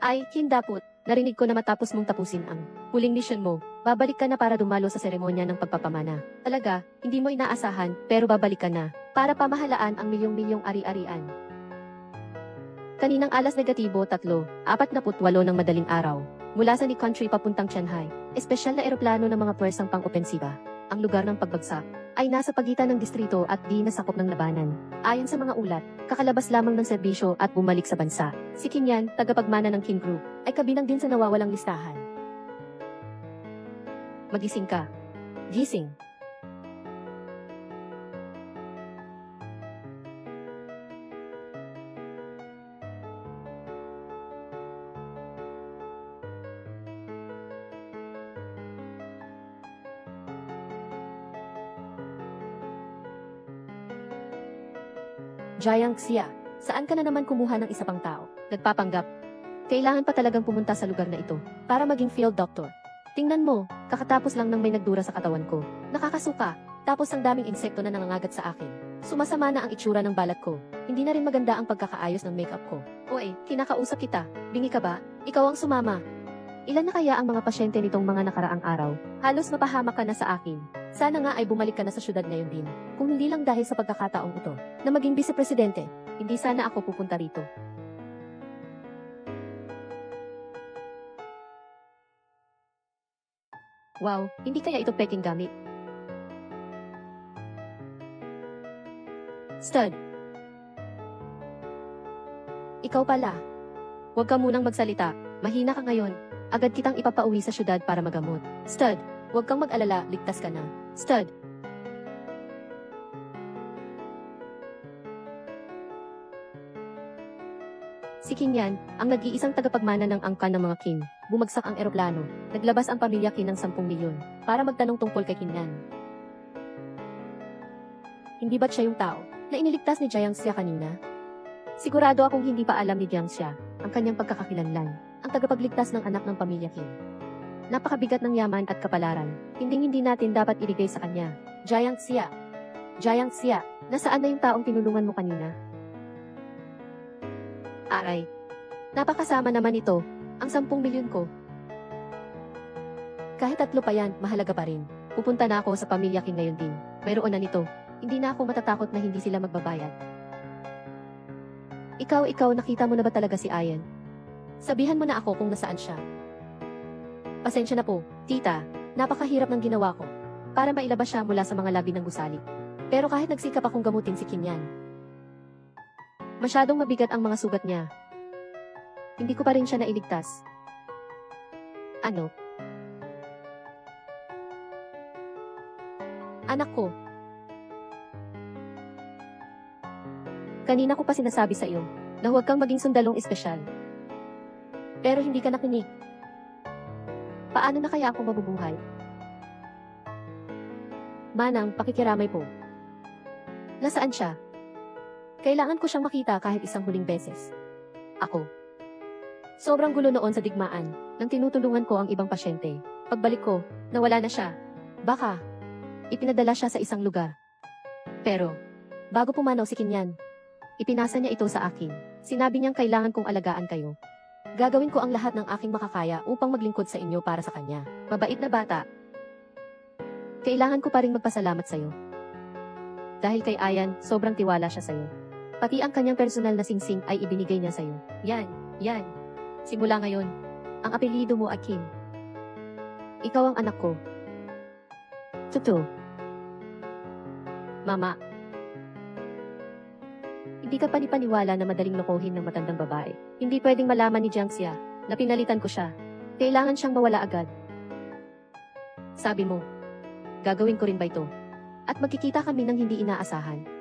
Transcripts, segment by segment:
Ay, hindapot. Narinig ko na matapos mong tapusin ang huling mission mo, babalik ka na para dumalo sa seremonya ng pagpapamana. Talaga, hindi mo inaasahan, pero babalik ka na, para pamahalaan ang milyong-milyong ari-arian. Kaninang alas negatibo 3:48 ng madaling araw, mula sa Ni Country papuntang Shanghai, espesyal na eroplano ng mga puwersang pang-opensiba. Ang lugar ng pagbagsak ay nasa pagitan ng distrito at di nasakop ng labanan. Ayon sa mga ulat, kakalabas lamang ng serbisyo at bumalik sa bansa. Si Qin Yan, tagapagmana ng Qin Group, ay kabilang din sa nawawalang listahan. Magising ka. Gising. Jiang Xia, saan ka na naman kumuha ng isa pang tao? Nagpapanggap. Kailangan pa talagang pumunta sa lugar na ito para maging field doctor. Tingnan mo, kakatapos lang nang may nagdura sa katawan ko. Nakakasuka, tapos ang daming insekto na nangangagat sa akin. Sumasama na ang itsura ng balat ko. Hindi na rin maganda ang pagkakaayos ng makeup ko. Oy, kinakausap kita. Bingi ka ba? Ikaw ang sumama. Ilan na kaya ang mga pasyente nitong mga nakaraang araw? Halos mapahamak ka na sa akin. Sana nga ay bumalik ka na sa syudad ngayon din. Kung hindi lang dahil sa pagkakataong ito, na maging vice-presidente, hindi sana ako pupunta rito. Wow, hindi kaya ito peking gamit? Stud. Ikaw pala. Huwag ka munang magsalita. Mahina ka ngayon. Agad kitang ipapauwi sa syudad para magamot. Stud, huwag kang mag-alala, ligtas ka na. Stud. Si Qin Yan, ang nag-iisang tagapagmana ng angkan ng mga Qin. Bumagsak ang eroplano. Naglabas ang pamilya Qin ng 10 milyon para magtanong tungkol kay Qin Yan. Hindi ba't siya yung tao na iniligtas ni Jiang Xia kanina? Sigurado akong hindi pa alam ni Jiang Xia ang kanyang pagkakakilanlan, ang tagapagligtas ng anak ng pamilya Qin. Napakabigat ng yaman at kapalaran, hindi natin dapat ibigay sa kanya. Jiang Xia. Jiang Xia, nasaan na yung taong tinulungan mo kanina? Aray. Napakasama naman ito, ang 10 milyon ko. Kahit 3 pa yan, mahalaga pa rin. Pupunta na ako sa pamilya Qin ngayon din. Mayroon na nito, hindi na ako matatakot na hindi sila magbabayad. Ikaw, nakita mo na ba talaga si Ayan? Sabihan mo na ako kung nasaan siya. Pasensya na po, tita, napakahirap ng ginawa ko para mailabas siya mula sa mga labi ng gusali. Pero kahit nagsikap akong gamutin si Qin Yan, masyadong mabigat ang mga sugat niya. Hindi ko pa rin siya nailigtas. Ano? Anak ko. Kanina ko pa sinasabi sa iyo na huwag kang maging sundalong espesyal. Pero hindi ka nakinig. Paano na kaya ako mabubuhay? Manang, pakikiramay po. Nasaan siya? Kailangan ko siyang makita kahit isang huling beses. Ako. Sobrang gulo noon sa digmaan nang tinutulungan ko ang ibang pasyente. Pagbalik ko, nawala na siya. Baka, ipinadala siya sa isang lugar. Pero, bago pumanaw si Qin Yan, ipinasa niya ito sa akin. Sinabi niyang kailangan kong alagaan kayo. Gagawin ko ang lahat ng aking makakaya upang maglingkod sa inyo para sa kanya. Mabait na bata. Kailangan ko pa rin magpasalamat sa iyo. Dahil kay Ayan, sobrang tiwala siya sa iyo. Pati ang kanyang personal na singsing ay ibinigay niya sa iyo. Yan. Simula ngayon, ang apelyido mo ay Qin. Ikaw ang anak ko. Tutu. Mama. Hindi ka panipaniwala na madaling lokohin ng matandang babae. Hindi pwedeng malaman ni Jiang Xia na pinalitan ko siya. Kailangan siyang mawala agad. Sabi mo, gagawin ko rin ba ito? At magkikita kami ng hindi inaasahan.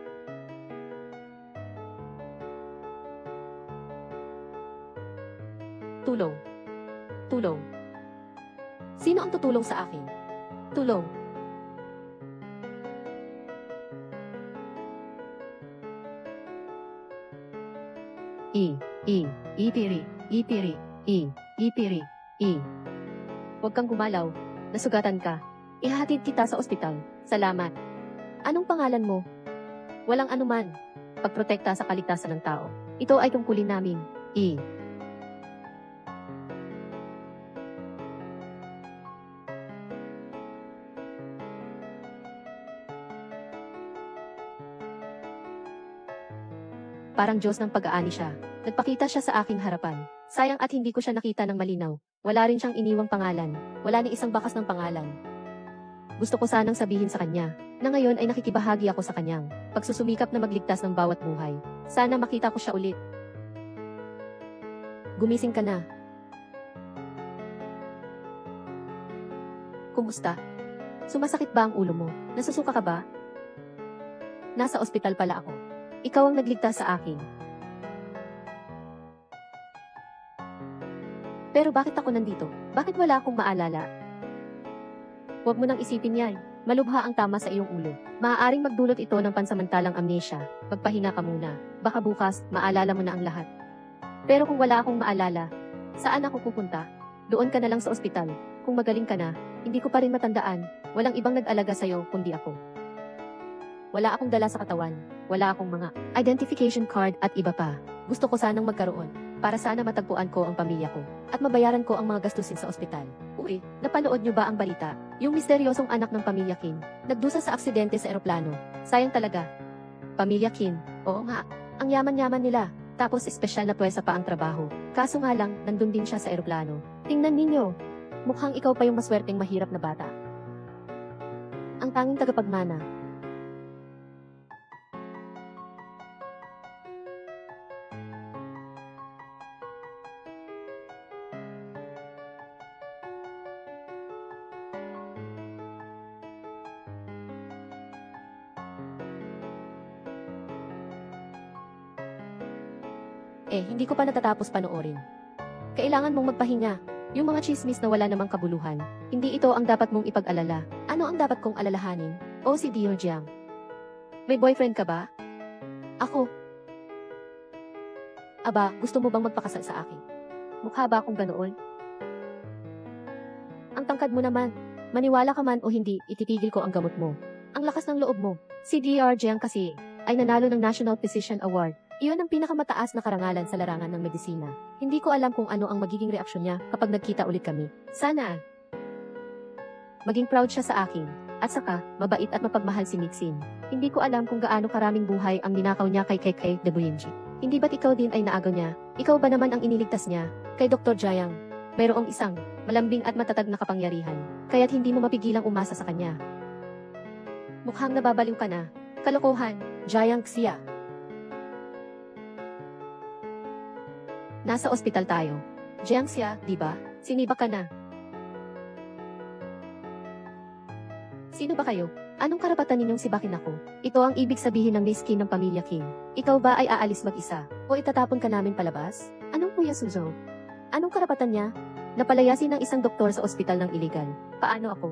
Tulong. Sino ang tutulong sa akin? Tulong. Ipiri. Huwag kang gumalaw. Nasugatan ka. Ihahatid kita sa ospital. Salamat. Anong pangalan mo? Walang anuman. Pagprotekta sa kaligtasan ng tao. Ito ay tungkulin namin. Parang Diyos ng pag-aani siya. Nagpakita siya sa aking harapan. Sayang at hindi ko siya nakita ng malinaw. Wala rin siyang iniwang pangalan. Wala ni isang bakas ng pangalan. Gusto ko sanang sabihin sa kanya, na ngayon ay nakikibahagi ako sa kanyang pagsusumikap na magligtas ng bawat buhay. Sana makita ko siya ulit. Gumising ka na. Kumusta? Sumasakit ba ang ulo mo? Nasusuka ka ba? Nasa ospital pala ako. Ikaw ang nagligtas sa akin. Pero bakit ako nandito? Bakit wala akong maalala? Huwag mo nang isipin yan. Malubha ang tama sa iyong ulo. Maaaring magdulot ito ng pansamantalang amnesia. Magpahinga ka muna. Baka bukas, maalala mo na ang lahat. Pero kung wala akong maalala, saan ako pupunta? Doon ka na lang sa ospital. Kung magaling ka na, hindi ko pa rin matandaan. Walang ibang nag-alaga sa'yo kundi ako. Wala akong dala sa katawan. Wala akong mga identification card at iba pa. Gusto ko sanang magkaroon para sana matagpuan ko ang pamilya ko at mabayaran ko ang mga gastusin sa ospital. Uy, napanood niyo ba ang balita? Yung misteryosong anak ng pamilya Kim, nagdusa sa aksidente sa eroplano. Sayang talaga. Pamilya Kim, oo nga. Ang yaman-yaman nila. Tapos espesyal na pwesa pa ang trabaho. Kaso nga lang, nandun din siya sa eroplano. Tingnan ninyo. Mukhang ikaw pa yung maswerteng mahirap na bata. Ang tanging tagapagmana. Hindi ko pa natatapos panoorin. Kailangan mong magpahinga. Yung mga chismis na wala namang kabuluhan, hindi ito ang dapat mong ipag-alala. Ano ang dapat kong alalahanin? O si Dio Jiang. May boyfriend ka ba? Ako. Aba, gusto mo bang magpakasal sa akin? Mukha ba akong ganoon? Ang tangkad mo naman. Maniwala ka man o hindi, ititigil ko ang gamot mo. Ang lakas ng loob mo. Si Dr. Jiang kasi ay nanalo ng National Physician Award. Iyon ang pinakamataas na karangalan sa larangan ng medisina. Hindi ko alam kung ano ang magiging reaksyon niya kapag nagkita ulit kami. Sana maging proud siya sa akin. At saka, mabait at mapagmahal si Mixin. Hindi ko alam kung gaano karaming buhay ang ninakaw niya kay de Buyenji. Hindi ba't ikaw din ay naagaw niya? Ikaw ba naman ang iniligtas niya? Kay Dr. Jiang, mayroong isang malambing at matatag na kapangyarihan. Kaya't hindi mo mapigilang umasa sa kanya. Mukhang nababaliw ka na. Kalokohan, Jiang Xia. Nasa ospital tayo. Jiang Xia, di ba? Siniba ka na. Sino ba kayo? Anong karapatan ninyong sibakin ako? Ito ang ibig sabihin ng miskin ng pamilya Kim. Ikaw ba ay aalis mag-isa? O itatapon ka namin palabas? Anong Kuya Suzhou? Anong karapatan niya? Napalayasin ng isang doktor sa ospital ng iligal. Paano ako?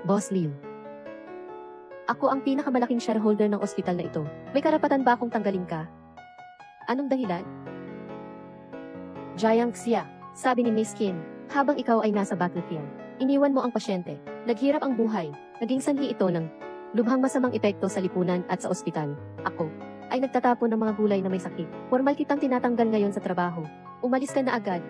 Boss Liu. Ako ang pinakamalaking shareholder ng ospital na ito. May karapatan ba akong tanggalin ka? Anong dahilan? Jiang Xia, sabi ni Miss Kim, habang ikaw ay nasa battlefield, iniwan mo ang pasyente, naghirap ang buhay, naging sanhi ito ng lubhang masamang epekto sa lipunan at sa ospital. Ako ay nagtatapon ng mga gulay na may sakit. Formal kitang tinatanggal ngayon sa trabaho. Umalis ka na agad.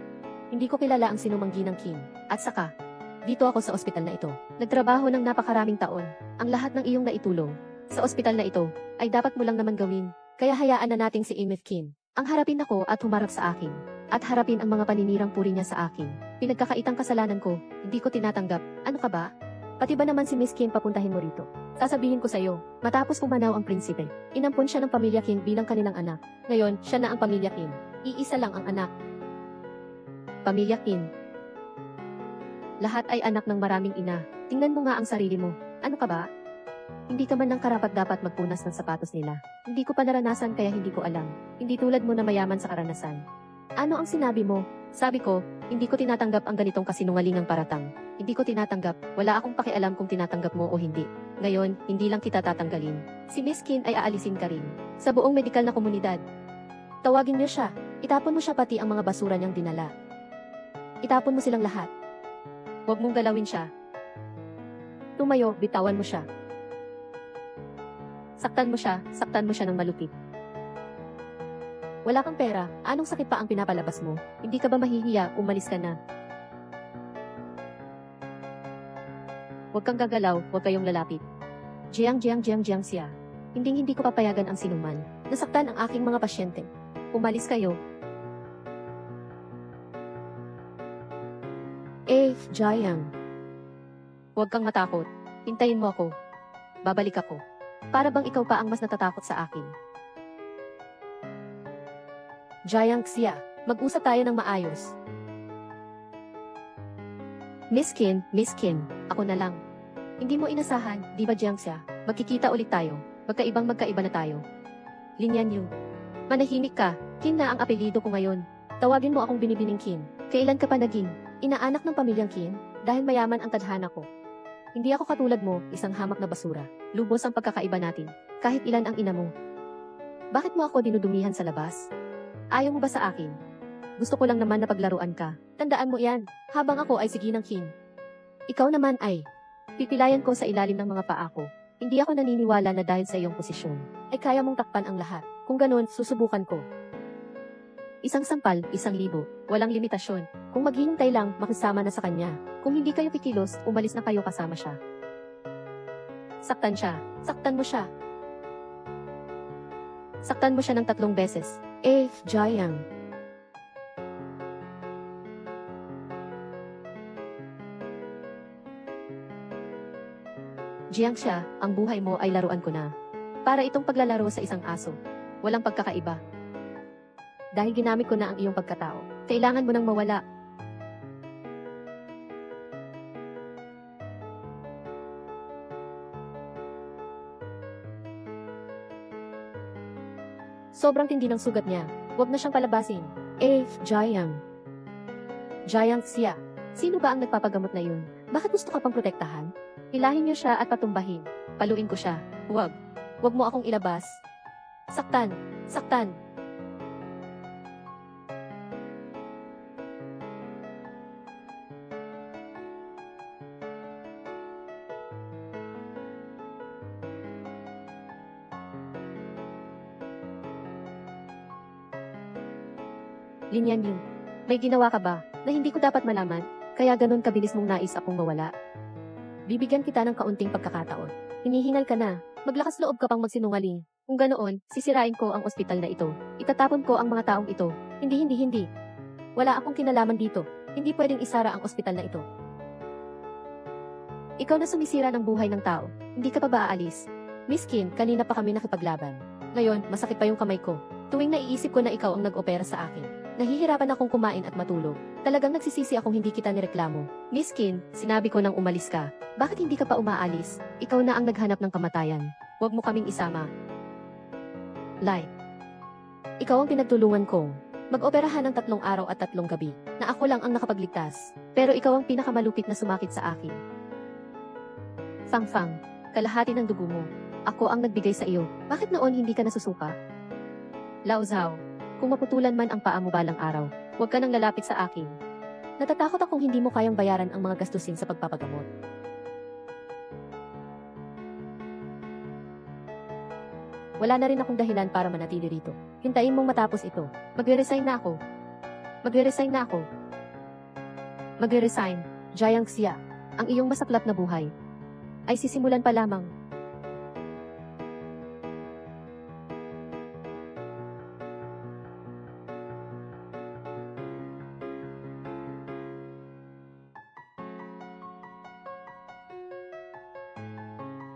Hindi ko kilala ang sinumanggi ng Kim. At saka, dito ako sa ospital na ito. Nagtrabaho ng napakaraming taon. Ang lahat ng iyong naitulong sa ospital na ito ay dapat mo lang naman gawin. Kaya hayaan na nating si Emeth Kim ang harapin ako at humarap sa akin. At harapin ang mga paninirang puri niya sa akin. Pinagkakaitang kasalanan ko, hindi ko tinatanggap. Ano ka ba? Pati ba naman si Miss Kim papuntahin mo rito? Sasabihin ko sa'yo, matapos pumanaw ang prinsipe, inampon siya ng pamilya Kim bilang kanilang anak. Ngayon, siya na ang pamilya Kim. Iisa lang ang anak. Pamilya Kim. Lahat ay anak ng maraming ina. Tingnan mo nga ang sarili mo. Ano ka ba? Hindi ka man ng karapat-dapat magpunas ng sapatos nila. Hindi ko pa naranasan kaya hindi ko alam. Hindi tulad mo na mayaman sa karanasan. Ano ang sinabi mo? Sabi ko, hindi ko tinatanggap ang ganitong kasinungalingang paratang. Hindi ko tinatanggap, wala akong pakialam kung tinatanggap mo o hindi. Ngayon, hindi lang kita tatanggalin. Si Miss Kim ay aalisin ka rin. Sa buong medikal na komunidad. Tawagin niyo siya. Itapon mo siya pati ang mga basura niyang dinala. Itapon mo silang lahat. Huwag mong galawin siya. Tumayo, bitawan mo siya. Saktan mo siya ng malupit. Wala kang pera, anong sakit pa ang pinapalabas mo? Hindi ka ba mahihiya, umalis ka na. Huwag kang gagalaw, huwag kayong lalapit. Jiang Xia. Hindi ko papayagan ang sinuman. Nasaktan ang aking mga pasyente. Umalis kayo. Jiang. Huwag kang matakot. Hintayin mo ako. Babalik ako. Para bang ikaw pa ang mas natatakot sa akin. Jiang Xia, mag-usap tayo ng maayos. Miss Qin, ako na lang. Hindi mo inasahan, di ba Jiang Xia? Magkikita ulit tayo. Magkaiba na tayo. Lin Yanyu. Manahimik ka. Qin na ang apelyido ko ngayon. Tawagin mo akong binibining Qin. Kailan ka pa naging inaanak ng pamilyang Qin? Dahil mayaman ang tadhana ko. Hindi ako katulad mo, isang hamak na basura. Lubos ang pagkakaiba natin. Kahit ilan ang ina mo. Bakit mo ako dinudumihan sa labas? Ayaw mo ba sa akin? Gusto ko lang naman na paglaruan ka. Tandaan mo yan, habang ako ay sige ng Qin. Ikaw naman ay pipilayan ko sa ilalim ng mga paa ko. Hindi ako naniniwala na dahil sa iyong posisyon, ay kaya mong takpan ang lahat. Kung ganun, susubukan ko. Isang sampal, 1,000. Walang limitasyon. Kung maghihintay lang, makisama na sa kanya. Kung hindi kayo kikilos, umalis na kayo kasama siya. Saktan siya. Saktan mo siya. Saktan mo siya ng 3 beses. Jiang. Jiang Xia, ang buhay mo ay laruan ko na. Para itong paglalaro sa isang aso. Walang pagkakaiba. Dahil ginamit ko na ang iyong pagkatao, kailangan mo nang mawala. Sobrang tindi ng sugat niya. Huwag na siyang palabasin. Jiang. Jiang Xia. Sino ba ang nagpapagamot na yun? Bakit gusto ka pang protektahan? Hilahin niyo siya at patumbahin. Paluin ko siya. Huwag. Huwag mo akong ilabas. Saktan. Saktan. Lin Yanyu, may ginawa ka ba na hindi ko dapat malaman? Kaya ganun kabilis mong nais akong mawala. Bibigyan kita ng kaunting pagkakataon. Hinihingal ka na. Maglakas loob ka pang magsinungaling. Kung ganoon, sisirain ko ang ospital na ito. Itatapon ko ang mga taong ito. Hindi. Wala akong kinalaman dito. Hindi pwedeng isara ang ospital na ito. Ikaw na sumisira ng buhay ng tao. Hindi ka pa ba aalis? Miss Qin, kanina pa kami nakipaglaban. Ngayon, masakit pa yung kamay ko. Tuwing naiisip ko na ikaw ang nag-opera sa akin. Nahihirapan akong kumain at matulog. Talagang nagsisisi akong hindi kita nireklamo. Miss Qin, sinabi ko nang umalis ka. Bakit hindi ka pa umaalis? Ikaw na ang naghanap ng kamatayan. Huwag mo kaming isama. Lai. Ikaw ang pinagtulungan kong mag-operahan ng 3 araw at 3 gabi, na ako lang ang nakapagligtas. Pero ikaw ang pinakamalupit na sumakit sa akin. Fang, kalahati ng dugo mo. Ako ang nagbigay sa iyo. Bakit noon hindi ka nasusuka? Lao Zhao, kung maputulan man ang paa mo balang araw, huwag ka nang lalapit sa akin. Natatakot akong hindi mo kayang bayaran ang mga gastusin sa pagpapagamot. Wala na rin akong dahilan para manatili rito. Hintayin mong matapos ito. Magre-resign na ako. Magre-resign, Jiang Xia. Ang iyong masaklap na buhay ay sisimulan pa lamang.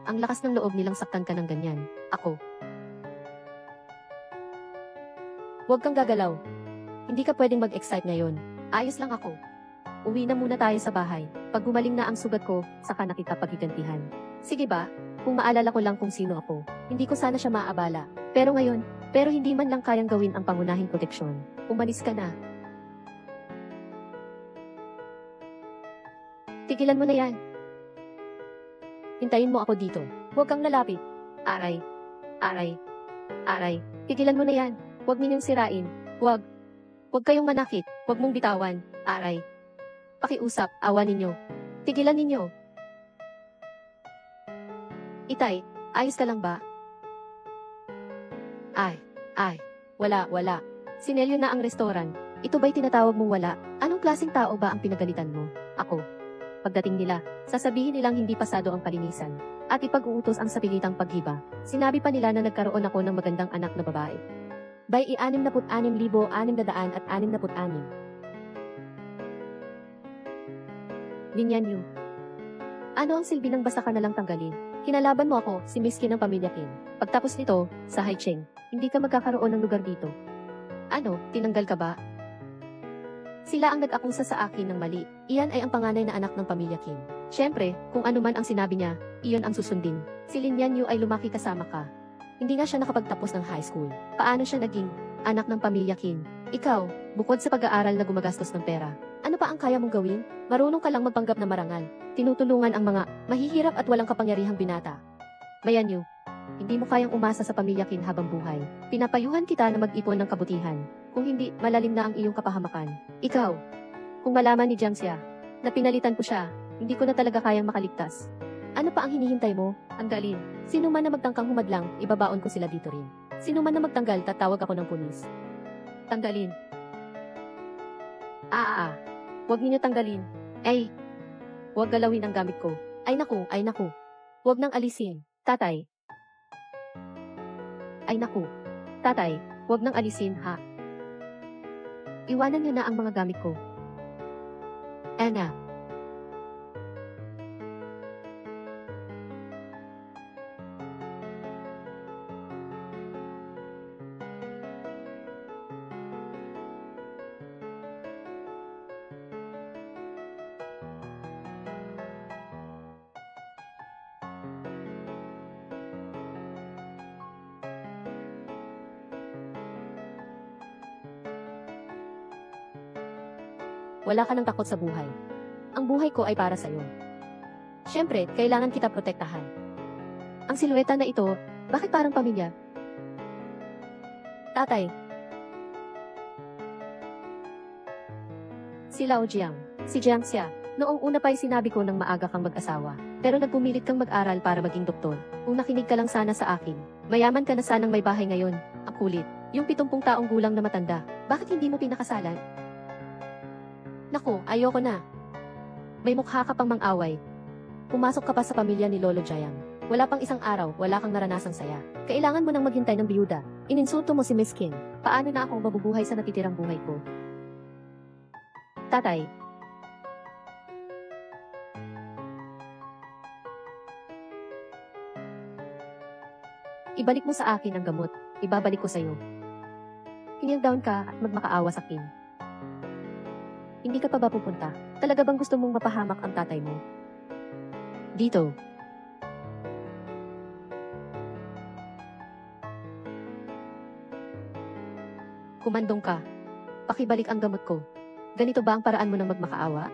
Ang lakas ng loob nilang saktan ka ng ganyan. Ako. Huwag kang gagalaw. Hindi ka pwedeng mag-excite ngayon. Ayos lang ako. Uwi na muna tayo sa bahay. Pag gumaling na ang sugat ko, saka na kita paghigantihan. Sige ba? Kung maalala ko lang kung sino ako, hindi ko sana siya maabala. Pero ngayon, hindi man lang kayang gawin ang pangunahing proteksyon. Umalis ka na. Tigilan mo na yan. Hintayin mo ako dito. Huwag kang lalapit. Aray. Tigilan mo na yan. Huwag ninyong sirain. Huwag kayong manakit. Huwag mong bitawan. Aray. Pakiusap, awa ninyo. Tigilan ninyo. Itay, ayos ka lang ba? Wala. Sinelyo na ang restaurant. Ito ba'y tinatawag mong wala? Anong klaseng tao ba ang pinagalitan mo? Ako. Pagdating nila, sasabihin nilang hindi pasado ang palinisan. At ipag-uutos ang sapilitang paghiba. Sinabi pa nila na nagkaroon ako ng magandang anak na babae. By I-66,666. Linyan Yu. Ano ang silbi ng basta ka nalang tanggalin? Kinalaban mo ako, si Miss Kim ng pamilya Kim. Pagtapos nito, sa Haicheng, hindi ka magkakaroon ng lugar dito. Ano, tinanggal ka ba? Sila ang nag-akusa sa akin ng mali. Iyan ay ang panganay na anak ng pamilya Kim. Siyempre, kung ano man ang sinabi niya, iyon ang susundin. Si Linyan Yu ay lumaki kasama ka. Hindi nga siya nakapagtapos ng high school. Paano siya naging anak ng pamilya Kim? Ikaw, bukod sa pag-aaral na gumagastos ng pera, ano pa ang kaya mong gawin? Marunong ka lang magpanggap na marangal. Tinutulungan ang mga mahihirap at walang kapangyarihang binata. Mayan Yu, hindi mo kayang umasa sa pamilya Kim habang buhay. Pinapayuhan kita na mag-ipon ng kabutihan. Kung hindi, malalim na ang iyong kapahamakan. Ikaw, kung malaman ni Jiangxia na pinalitan ko siya, hindi ko na talaga kayang makaligtas. Ano pa ang hinihintay mo? Tanggalin. Sino man na magtangkang humadlang, ibabaon ko sila dito rin. Sino man na magtanggal, tatawag ako ng pulis. Tanggalin. Huwag ninyo tanggalin. Ay, huwag galawin ang gamit ko. Ay naku. Huwag nang alisin. Tatay. Ay naku. Tatay, huwag nang alisin, ha? Iwanan niyo na ang mga gamit ko. Anna. Wala ka ng takot sa buhay. Ang buhay ko ay para sa'yo. Siyempre, kailangan kita protektahan. Ang silueta na ito, bakit parang pamilya? Tatay. Si Lao Jiang, si Jiangxia. Noong una pa'y sinabi ko nang maaga kang mag-asawa. Pero nagpumilit kang mag-aral para maging doktor. Kung nakinig ka lang sana sa akin, mayaman ka na sanang may bahay ngayon. Ang kulit. Yung 70 taong gulang na matanda. Bakit hindi mo pinakasalan? Naku, ayoko na. May mukha ka pang mang-away. Pumasok ka pa sa pamilya ni Lolo Jiang. Wala pang isang araw, wala kang naranasang saya. Kailangan mo nang maghintay ng biyuda. Ininsulto mo si Miss Kim. Paano na ako mabubuhay sa natitirang buhay ko? Tatay. Ibalik mo sa akin ang gamot. Ibabalik ko sa'yo. Kneel down ka at magmakaawa sa Kim. Hindi ka pa ba pupunta? Talaga bang gusto mong mapahamak ang tatay mo? Dito. Kumandong ka. Pakibalik ang gamot ko. Ganito ba ang paraan mo ng magmakaawa?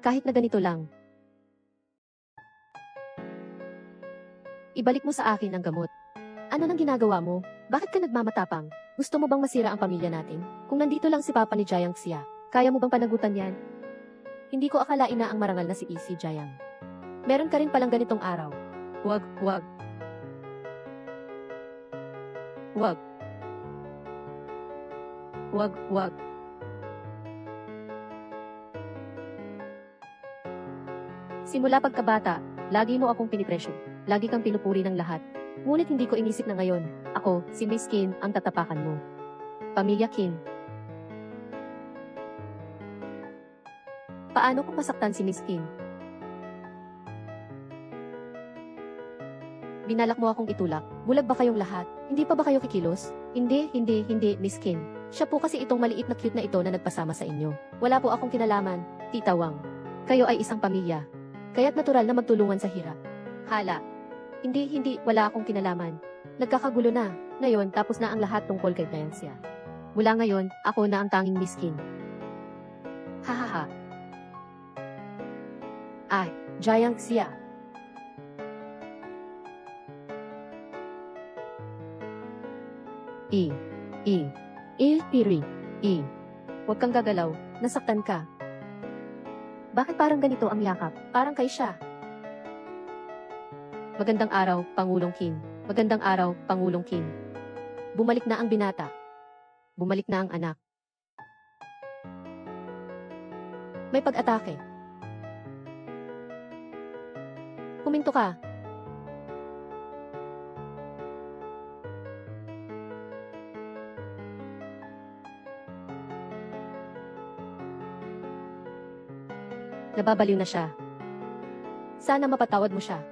Kahit na ganito lang. Ibalik mo sa akin ang gamot. Ano nang ginagawa mo? Bakit ka nagmamatapang? Gusto mo bang masira ang pamilya natin? Kung nandito lang si Papa ni Jiangxia, kaya mo bang panagutan yan? Hindi ko akalain na ang marangal na si Isi Jiang. Meron ka rin palang ganitong araw. Wag. Simula pagkabata, lagi mo akong pinipresyo. Lagi kang pinupuri ng lahat. Ngunit hindi ko inisip na ngayon, ako, si Miss Kim, ang tatapakan mo. Pamilya Kim. Paano kung masaktan si Miss Kim? Binalak mo akong itulak. Bulag ba kayong lahat? Hindi pa ba kayo kikilos? Hindi, Miss Kim. Siya po kasi itong maliit na cute na ito na nagpasama sa inyo. Wala po akong kinalaman, Tita Wang. Kayo ay isang pamilya. Kaya't natural na magtulungan sa hirap. Hala. Hindi, wala akong kinalaman. Nagkakagulo na. Ngayon, tapos na ang lahat tungkol kay Jiangxia. Mula ngayon, ako na ang tanging miskin. Hahaha. Ay, Jiangxia. Huwag kang gagalaw, nasaktan ka. Bakit parang ganito ang yakap? Parang kay siya. Magandang araw, Pangulong Kim. Magandang araw, Pangulong Kim. Bumalik na ang binata. Bumalik na ang anak. May pag-atake. Huminto ka. Nababaliw na siya. Sana mapatawad mo siya.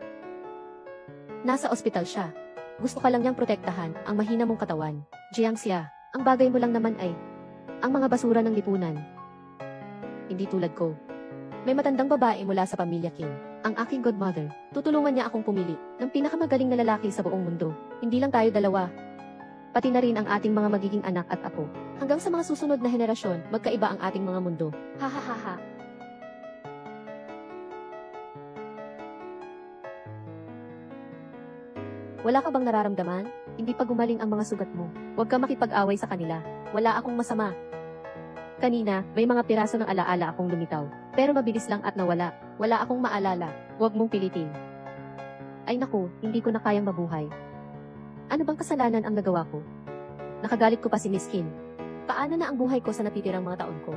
Nasa ospital siya. Gusto ka lang niyang protektahan ang mahina mong katawan. Jiangxia, ang bagay mo lang naman ay ang mga basura ng lipunan. Hindi tulad ko. May matandang babae mula sa pamilya Kim, ang aking godmother. Tutulungan niya akong pumili ng pinakamagaling na lalaki sa buong mundo. Hindi lang tayo dalawa. Pati na rin ang ating mga magiging anak at apo. Hanggang sa mga susunod na henerasyon, magkaiba ang ating mga mundo. Ha ha ha ha. Wala ka bang nararamdaman? Hindi pa gumaling ang mga sugat mo. Huwag ka makipag-away sa kanila. Wala akong masama. Kanina, may mga piraso ng alaala akong lumitaw. Pero mabilis lang at nawala. Wala akong maalala. Huwag mong pilitin. Ay naku, hindi ko na kayang mabuhay. Ano bang kasalanan ang nagawa ko? Nakagalit ko pa si Miss Kim. Paano na ang buhay ko sa natitirang mga taon ko?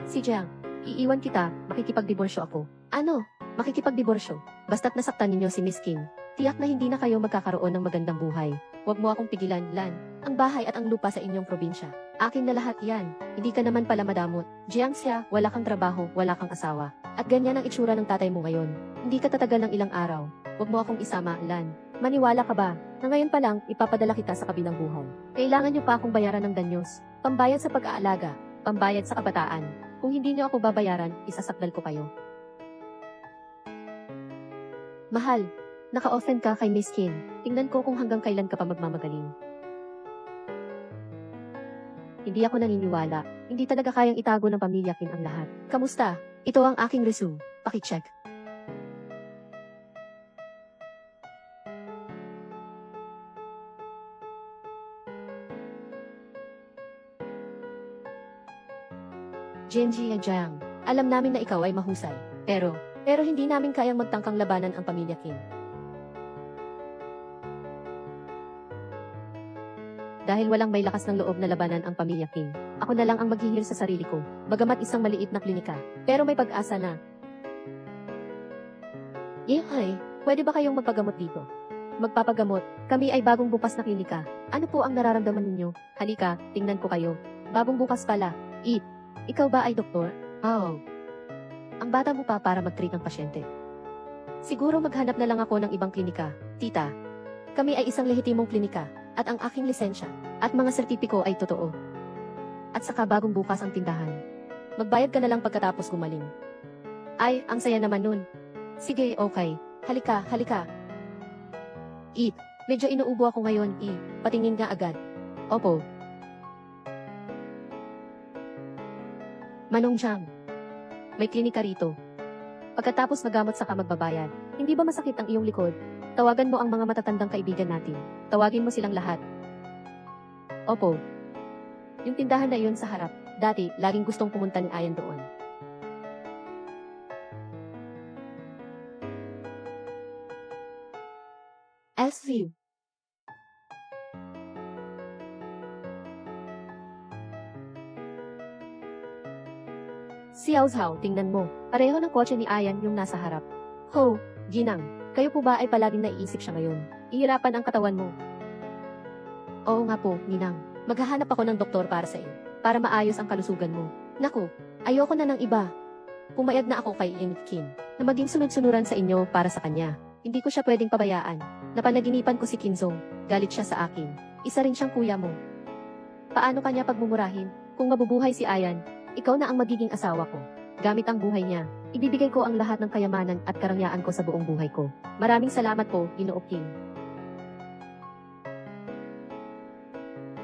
Si Jiang, iiwan kita, makikipagdiborsyo ako. Ano? Makikipagdiborsyo? Basta't nasaktan ninyo si Miss Kim. Tiyak na hindi na kayo magkakaroon ng magandang buhay. Huwag mo akong pigilan, Lan. Ang bahay at ang lupa sa inyong probinsya. Akin na lahat yan. Hindi ka naman pala madamot. Jiangxia, wala kang trabaho, wala kang asawa. At ganyan ang itsura ng tatay mo ngayon. Hindi ka tatagal ng ilang araw. Huwag mo akong isama, Lan. Maniwala ka ba? Na ngayon pa lang, ipapadala kita sa kabilang buhay. Kailangan niyo pa akong bayaran ng danyos. Pambayad sa pag-aalaga. Pambayad sa kabataan. Kung hindi niyo ako babayaran, isasakdal ko kayo. Mahal, naka-offend ka kay Miss Kim. Tingnan ko kung hanggang kailan ka pa magmamagaling. Hindi ako naniniwala. Hindi talaga kayang itago ng pamilya Kim ang lahat. Kamusta? Ito ang aking resume. Paki-check. Genji Jiang, alam namin na ikaw ay mahusay. Pero hindi namin kayang magtangkang labanan ang pamilya Kim. Dahil walang may lakas ng loob na labanan ang pamilya Kim, ako na lang ang maghihil sa sarili ko, bagamat isang maliit na klinika. Pero may pag-asa na. Yehay, pwede ba kayong magpagamot dito? Magpapagamot, kami ay bagong bukas na klinika. Ano po ang nararamdaman ninyo? Halika, tingnan ko kayo. Bagong bukas pala. Ikaw ba ay doktor? Oh. Ang bata mo pa para mag-treat ng pasyente. Siguro maghanap na lang ako ng ibang klinika. Tita, kami ay isang lehitimong klinika, at ang aking lisensya, at mga sertipiko ay totoo. At saka bagong bukas ang tindahan. Magbayad ka na lang pagkatapos gumaling. Ay, ang saya naman nun. Sige, okay. Halika. Medyo inuubo ako ngayon, Patingin nga agad. Opo. Manong Jiang. May klinika rito. Pagkatapos magamot saka magbabayad. Hindi ba masakit ang iyong likod? Tawagan mo ang mga matatandang kaibigan natin. Tawagin mo silang lahat. Opo. Yung tindahan na iyon sa harap. Dati, laging gustong pumunta ni Ayan doon. SV. Xiao Zhao, tingnan mo. Pareho ng kotse ni Ayan yung nasa harap. Ho, Ginang, kayo po ba ay palaging naiisip siya ngayon? Ihirapan ang katawan mo. Oo nga po, Ninang. Maghahanap ako ng doktor para sa iyo. Para maayos ang kalusugan mo. Naku, ayoko na ng iba. Pumayag na ako kay Yin Kim na maging sunod-sunuran sa inyo para sa kanya. Hindi ko siya pwedeng pabayaan. Napanaginipan ko si Kinzong. Galit siya sa akin. Isa rin siyang kuya mo. Paano kanya pagmumurahin? Kung mabubuhay si Ayan, ikaw na ang magiging asawa ko. Gamit ang buhay niya, ibibigay ko ang lahat ng kayamanan at karangyaan ko sa buong buhay ko. Maraming salamat po, Ginoo King.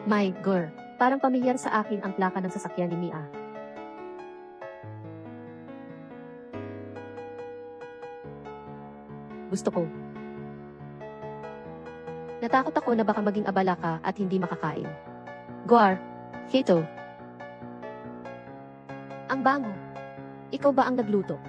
My girl, parang pamilyar sa akin ang plaka ng sasakyan ni Mia. Gusto ko. Natakot ako na baka maging abala ka at hindi makakain. Guar, Hito. Ang bango. Ikaw ba ang nagluto?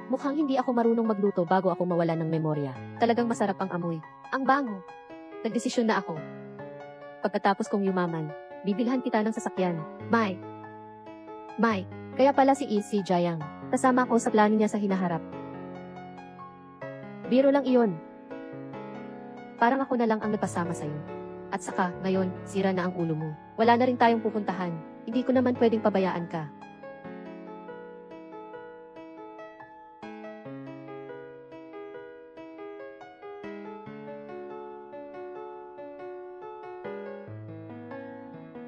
Mukhang hindi ako marunong magluto bago ako mawala ng memorya. Talagang masarap ang amoy. Ang bango. Nagdesisyon na ako. Pagkatapos kong yumaman, bibilhan kita ng sasakyan. Mai. Kaya pala si Jayang. Kasama ako sa plano niya sa hinaharap. Biro lang iyon. Parang ako na lang ang nagpasama sa'yo. At saka, ngayon, sira na ang ulo mo. Wala na rin tayong pupuntahan. Hindi ko naman pwedeng pabayaan ka.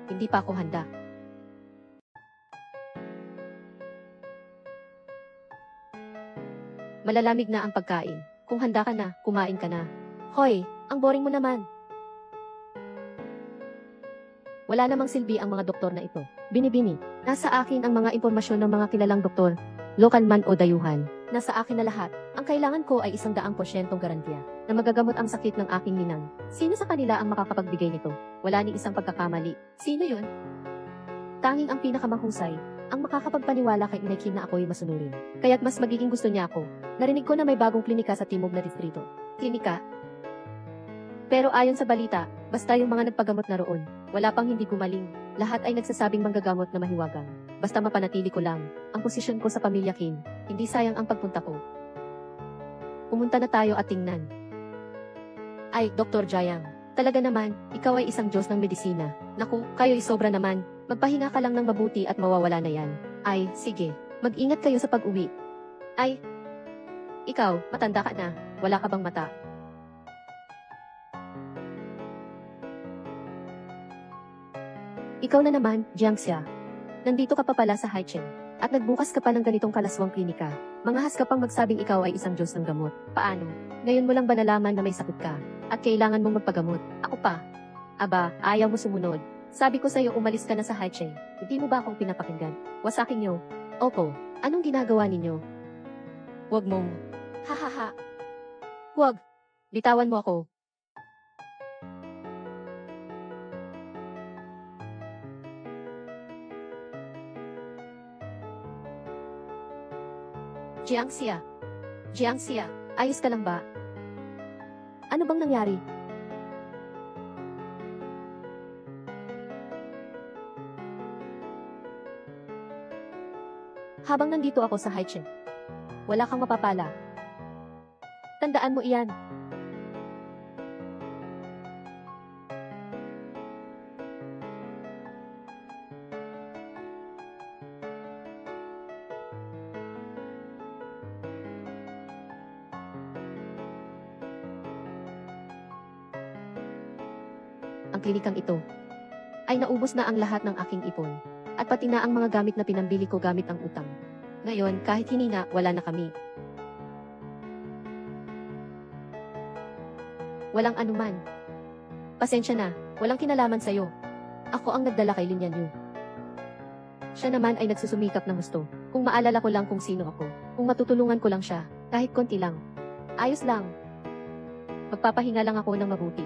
Hindi pa ako handa. Malalamig na ang pagkain. Kung handa ka na, kumain ka na. Hoy, ang boring mo naman. Wala namang silbi ang mga doktor na ito. Binibini. Nasa akin ang mga impormasyon ng mga kilalang doktor, lokal man o dayuhan. Nasa akin na lahat. Ang kailangan ko ay 100% garantiya na magagamot ang sakit ng aking ninang. Sino sa kanila ang makakapagbigay nito? Wala ni isang pagkakamali. Sino yun? Tanging ang pinakamahusay, ang makakapagpaniwala kay Inay Kim na ako'y masunurin. Kaya't mas magiging gusto niya ako. Narinig ko na may bagong klinika sa timog na distrito. Klinika? Pero ayon sa balita, basta yung mga nagpagamot na roon, wala pang hindi gumaling. Lahat ay nagsasabing manggagamot na mahiwagang. Basta mapanatili ko lang ang posisyon ko sa pamilya Kim. Hindi sayang ang pagpunta ko. Pumunta na tayo at tingnan. Ay, Dr. Jayang, talaga naman, ikaw ay isang Diyos ng medisina. Naku, kayo'y sobra naman. Magpahinga ka lang ng mabuti at mawawala na yan. Ay, sige, mag-ingat kayo sa pag-uwi. Ay, ikaw, matanda ka na. Wala ka bang mata? Ikaw na naman, Jiangxia. Nandito ka pa pala sa Haichen. At nagbukas ka pa ng ganitong kalaswang klinika. Mangahas ka pang magsabing ikaw ay isang Diyos ng gamot. Paano? Ngayon mo lang ba nalaman na may sakit ka? At kailangan mong magpagamot? Ako pa. Aba, ayaw mo sumunod. Sabi ko sa'yo umalis ka na sa Haichen. Hindi mo ba akong pinapakinggan? Wasakin niyo. Opo, anong ginagawa ninyo? Huwag mong. Hahaha. Huwag. Bitawan mo ako. Jiangxia, ayos ka lang ba? Ano bang nangyari? Habang nandito ako sa Haichen, wala kang mapapala. Tandaan mo iyan. Ang klinikang ito ay naubos na ang lahat ng aking ipon. At pati na ang mga gamit na pinambili ko gamit ang utang. Ngayon, kahit hinina, wala na kami. Walang anuman. Pasensya na, walang kinalaman sa'yo. Ako ang nagdala kay Lin Yanyu. Siya naman ay nagsusumikap ng gusto. Kung maalala ko lang kung sino ako. Kung matutulungan ko lang siya, kahit konti lang. Ayos lang. Magpapahinga lang ako ng mabuti.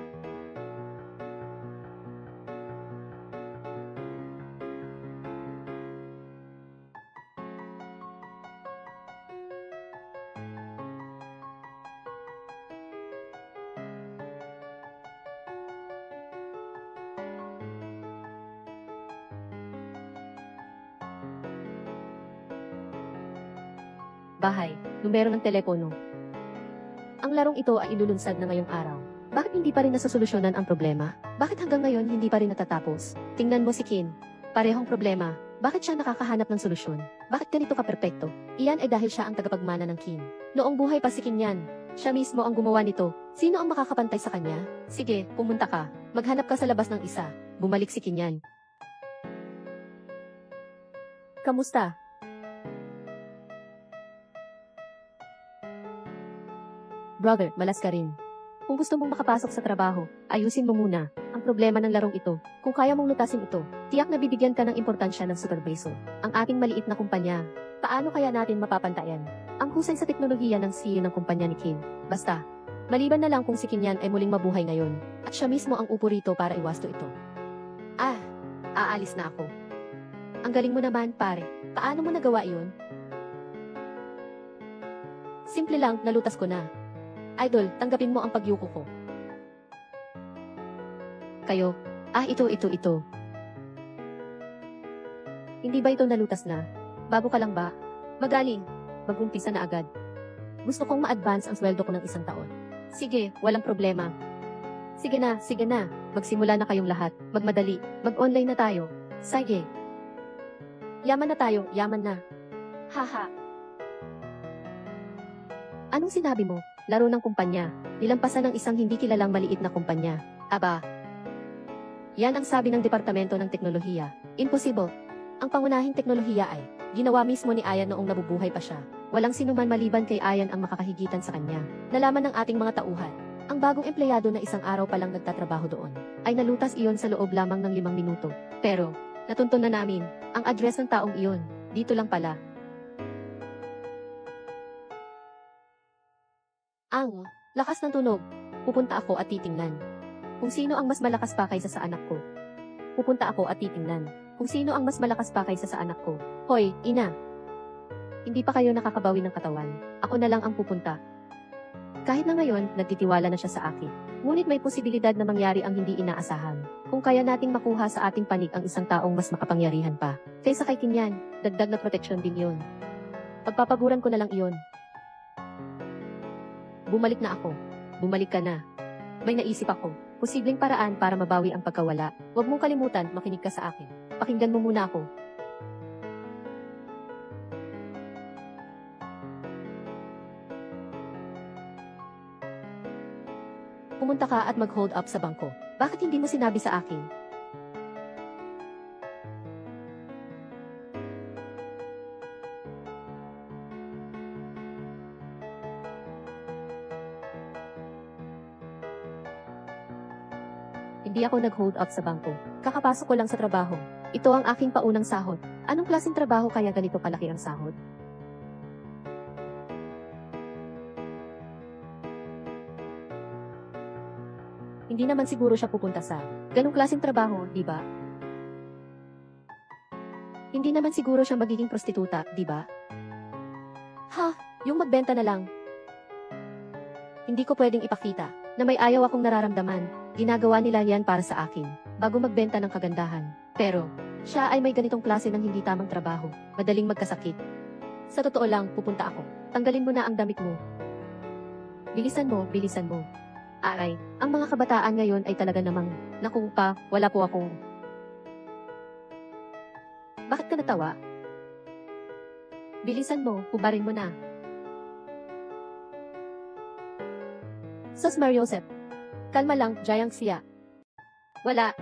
Bahay, numero ng telepono. Ang larong ito ay ilulunsad na ngayong araw. Bakit hindi pa rin nasosolusyonan ang problema? Bakit hanggang ngayon hindi pa rin natatapos? Tingnan mo si Kin. Parehong problema. Bakit siya nakakahanap ng solusyon? Bakit ganito ka-perpekto? Iyan ay dahil siya ang tagapagmana ng Kin. Noong buhay pa si Kin yan. Siya mismo ang gumawa nito. Sino ang makakapantay sa kanya? Sige, pumunta ka. Maghanap ka sa labas ng isa. Bumalik si Kin yan. Kamusta? Brother, malas ka rin. Kung gusto mong makapasok sa trabaho, ayusin mo muna ang problema ng larong ito. Kung kaya mong lutasin ito, tiyak na bibigyan ka ng importansya ng supervisor. Ang ating maliit na kumpanya, paano kaya natin mapapantayan ang husay sa teknolohiya ng CEO ng kumpanya ni Kim? Basta, maliban na lang kung si Kim yan ay muling mabuhay ngayon, at siya mismo ang upo rito para iwasto ito. Ah, aalis na ako. Ang galing mo naman, pare. Paano mo nagawa iyon? Simple lang, nalutas ko na. Idol, tanggapin mo ang pagyuko ko. Kayo, ito. Hindi ba ito nalutas na? Bago ka lang ba? Magaling. Mag-umpisa na agad. Gusto kong ma-advance ang sweldo ko ng 1 taon. Sige, walang problema. Sige na. Magsimula na kayong lahat. Magmadali. Mag-online na tayo. Sige. Yaman na tayo, yaman na. Haha. Anong sinabi mo? Laro ng kumpanya. Nilampasan ng isang hindi kilalang maliit na kumpanya. Aba. Yan ang sabi ng Departamento ng Teknolohiya. Imposible. Ang pangunahing teknolohiya ay ginawa mismo ni Ayan noong nabubuhay pa siya. Walang sinuman maliban kay Ayan ang makakahigitan sa kanya. Nalaman ng ating mga tauhan. Ang bagong empleyado na isang araw pa lang nagtatrabaho doon ay nalutas iyon sa loob lamang ng 5 minuto. Pero, natuntun na namin, ang address ng taong iyon, dito lang pala. Ang lakas ng tunog, pupunta ako at titingnan. Kung sino ang mas malakas pa kaysa sa anak ko. Pupunta ako at titingnan. Kung sino ang mas malakas pa kaysa sa anak ko. Hoy, ina! Hindi pa kayo nakakabawi ng katawan. Ako na lang ang pupunta. Kahit na ngayon, nagtitiwala na siya sa akin. Ngunit may posibilidad na mangyari ang hindi inaasahan. Kung kaya nating makuha sa ating panig ang isang taong mas makapangyarihan pa. Kaysa kay Kinyan, dagdag na proteksyon din yun. Pagpapaguran ko na lang iyon. Bumalik na ako. Bumalik ka na. May naisip ako. Posibleng paraan para mabawi ang pagkawala. Huwag mong kalimutan, makinig ka sa akin. Pakinggan mo muna ako. Pumunta ka at mag-hold up sa bangko. Bakit hindi mo sinabi sa akin? Hindi ako nag-hold up sa bangko. Kakapasok ko lang sa trabaho. Ito ang aking paunang sahod. Anong klaseng trabaho kaya ganito kalaki ang sahod? Hindi naman siguro siya pupunta sa ganong klaseng trabaho, di ba? Hindi naman siguro siya magiging prostituta, di ba? Ha, yung magbenta na lang. Hindi ko pwedeng ipakita na may ayaw akong nararamdaman. Ginagawa nila yan para sa akin, bago magbenta ng kagandahan. Pero, siya ay may ganitong klase ng hindi tamang trabaho, madaling magkasakit. Sa totoo lang, pupunta ako. Tanggalin mo na ang damit mo. Bilisan mo, bilisan mo. Aray, ang mga kabataan ngayon ay talaga namang, naku pa, wala po akong. Bakit ka natawa? Bilisan mo, hubarin mo na. Sus Mariosep. Kalma lang, Jayang siya. Walang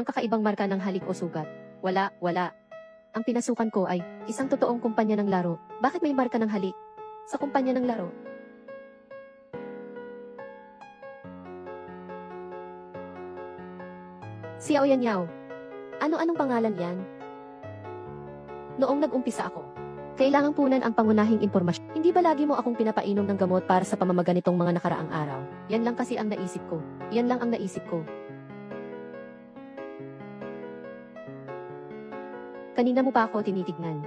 kakaibang marka ng halik o sugat. Wala. Ang pinasukan ko ay, isang totoong kumpanya ng laro. Bakit may marka ng halik? Sa kumpanya ng laro. Xiao Yan Yao. Ano-anong pangalan yan? Noong nag-umpisa ako, kailangang punan ang pangunahing impormasyon. Hindi ba lagi mo akong pinapainom ng gamot para sa pamamaga nitong mga nakaraang araw? Yan lang kasi ang naisip ko. Yan lang ang naisip ko. Kanina mo pa ako tinitignan.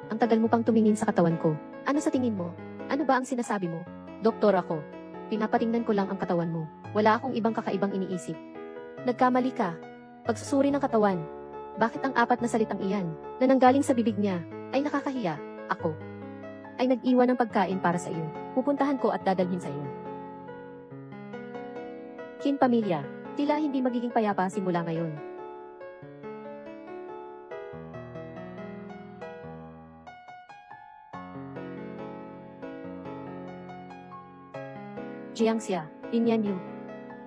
Ang tagal mo pang tumingin sa katawan ko. Ano sa tingin mo? Ano ba ang sinasabi mo? Doktor ako. Pinapatingnan ko lang ang katawan mo. Wala akong ibang kakaibang iniisip. Nagkamali ka. Pagsusuri ng katawan. Bakit ang 4 na salitang iyan, na nanggaling sa bibig niya, ay nakakahiya? Ako ay nag-iwan ng pagkain para sa iyo. Pupuntahan ko at dadalhin sa iyo. Kin pamilya, tila hindi magiging payapa simula ngayon. Jiangxia, Inyan Yu.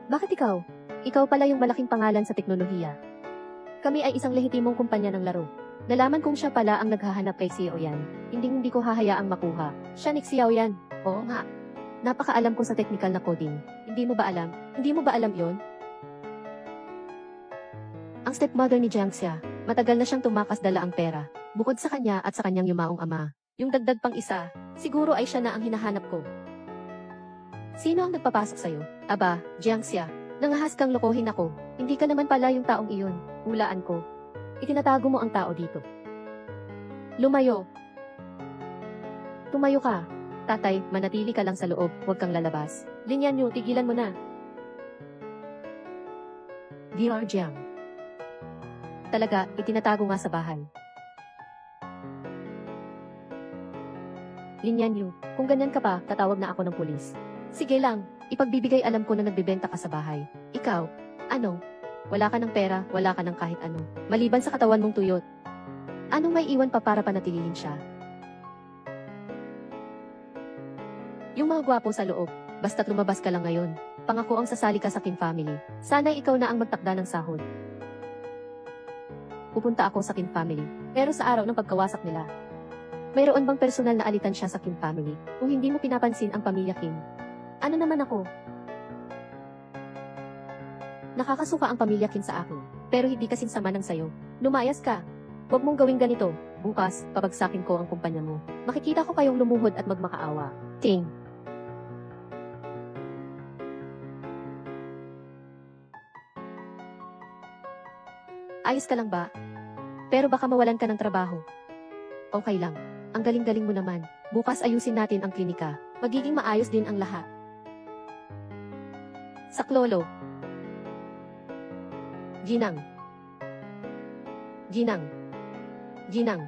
Bakit ikaw? Ikaw pala yung malaking pangalan sa teknolohiya. Kami ay isang lehitimong kumpanya ng laro. Nalaman kong siya pala ang naghahanap kay Xiao Yan. Hindi ko hahayaang makuha. Siya ni Xiao Yan. Oo nga. Napakaalam ko sa technical na coding. Hindi mo ba alam? Hindi mo ba alam yon? Ang stepmother ni Jiangxia, matagal na siyang tumakas dala ang pera. Bukod sa kanya at sa kanyang yumaong ama. Yung dagdag pang isa, siguro ay siya na ang hinahanap ko. Sino ang nagpapasok sa'yo? Aba, Jiangxia. Nangahas kang lokohin ako. Hindi ka naman pala yung taong iyon. Hulaan ko. Itinatago mo ang tao dito. Lumayo. Tumayo ka. Tatay, manatili ka lang sa loob, huwag kang lalabas. Linyan niyo, tigilan mo na. Dear Jiang. Talaga, itinatago nga sa bahay. Linyan niyo, kung ganyan ka pa, tatawag na ako ng pulis. Sige lang, ipagbibigay alam ko na nagbebenta ka sa bahay. Ikaw, ano? Wala ka ng pera, wala ka ng kahit ano. Maliban sa katawan mong tuyot. Anong may iwan pa para panatilihin siya? Yung mga gwapo sa loob, basta't lumabas ka lang ngayon. Pangako ang sasali ka sa Kim family. Sana ikaw na ang magtakda ng sahod. Pupunta ako sa Kim family, pero sa araw ng pagkawasak nila. Mayroon bang personal na alitan siya sa Kim family, kung hindi mo pinapansin ang pamilya Kim? Ano naman ako? Nakakasuka ang pamilya Kim sa akin, pero hindi kasing sama ng sayo. Lumayas ka. Huwag mong gawing ganito. Bukas, pabagsakin ko ang kumpanya mo. Makikita ko kayong lumuhod at magmakaawa. Ting. Ayos ka lang ba? Pero baka mawalan ka ng trabaho. Okay lang. Ang galing-galing mo naman. Bukas ayusin natin ang klinika. Magiging maayos din ang lahat. Saklolo. Ginang. Ginang. Ginang.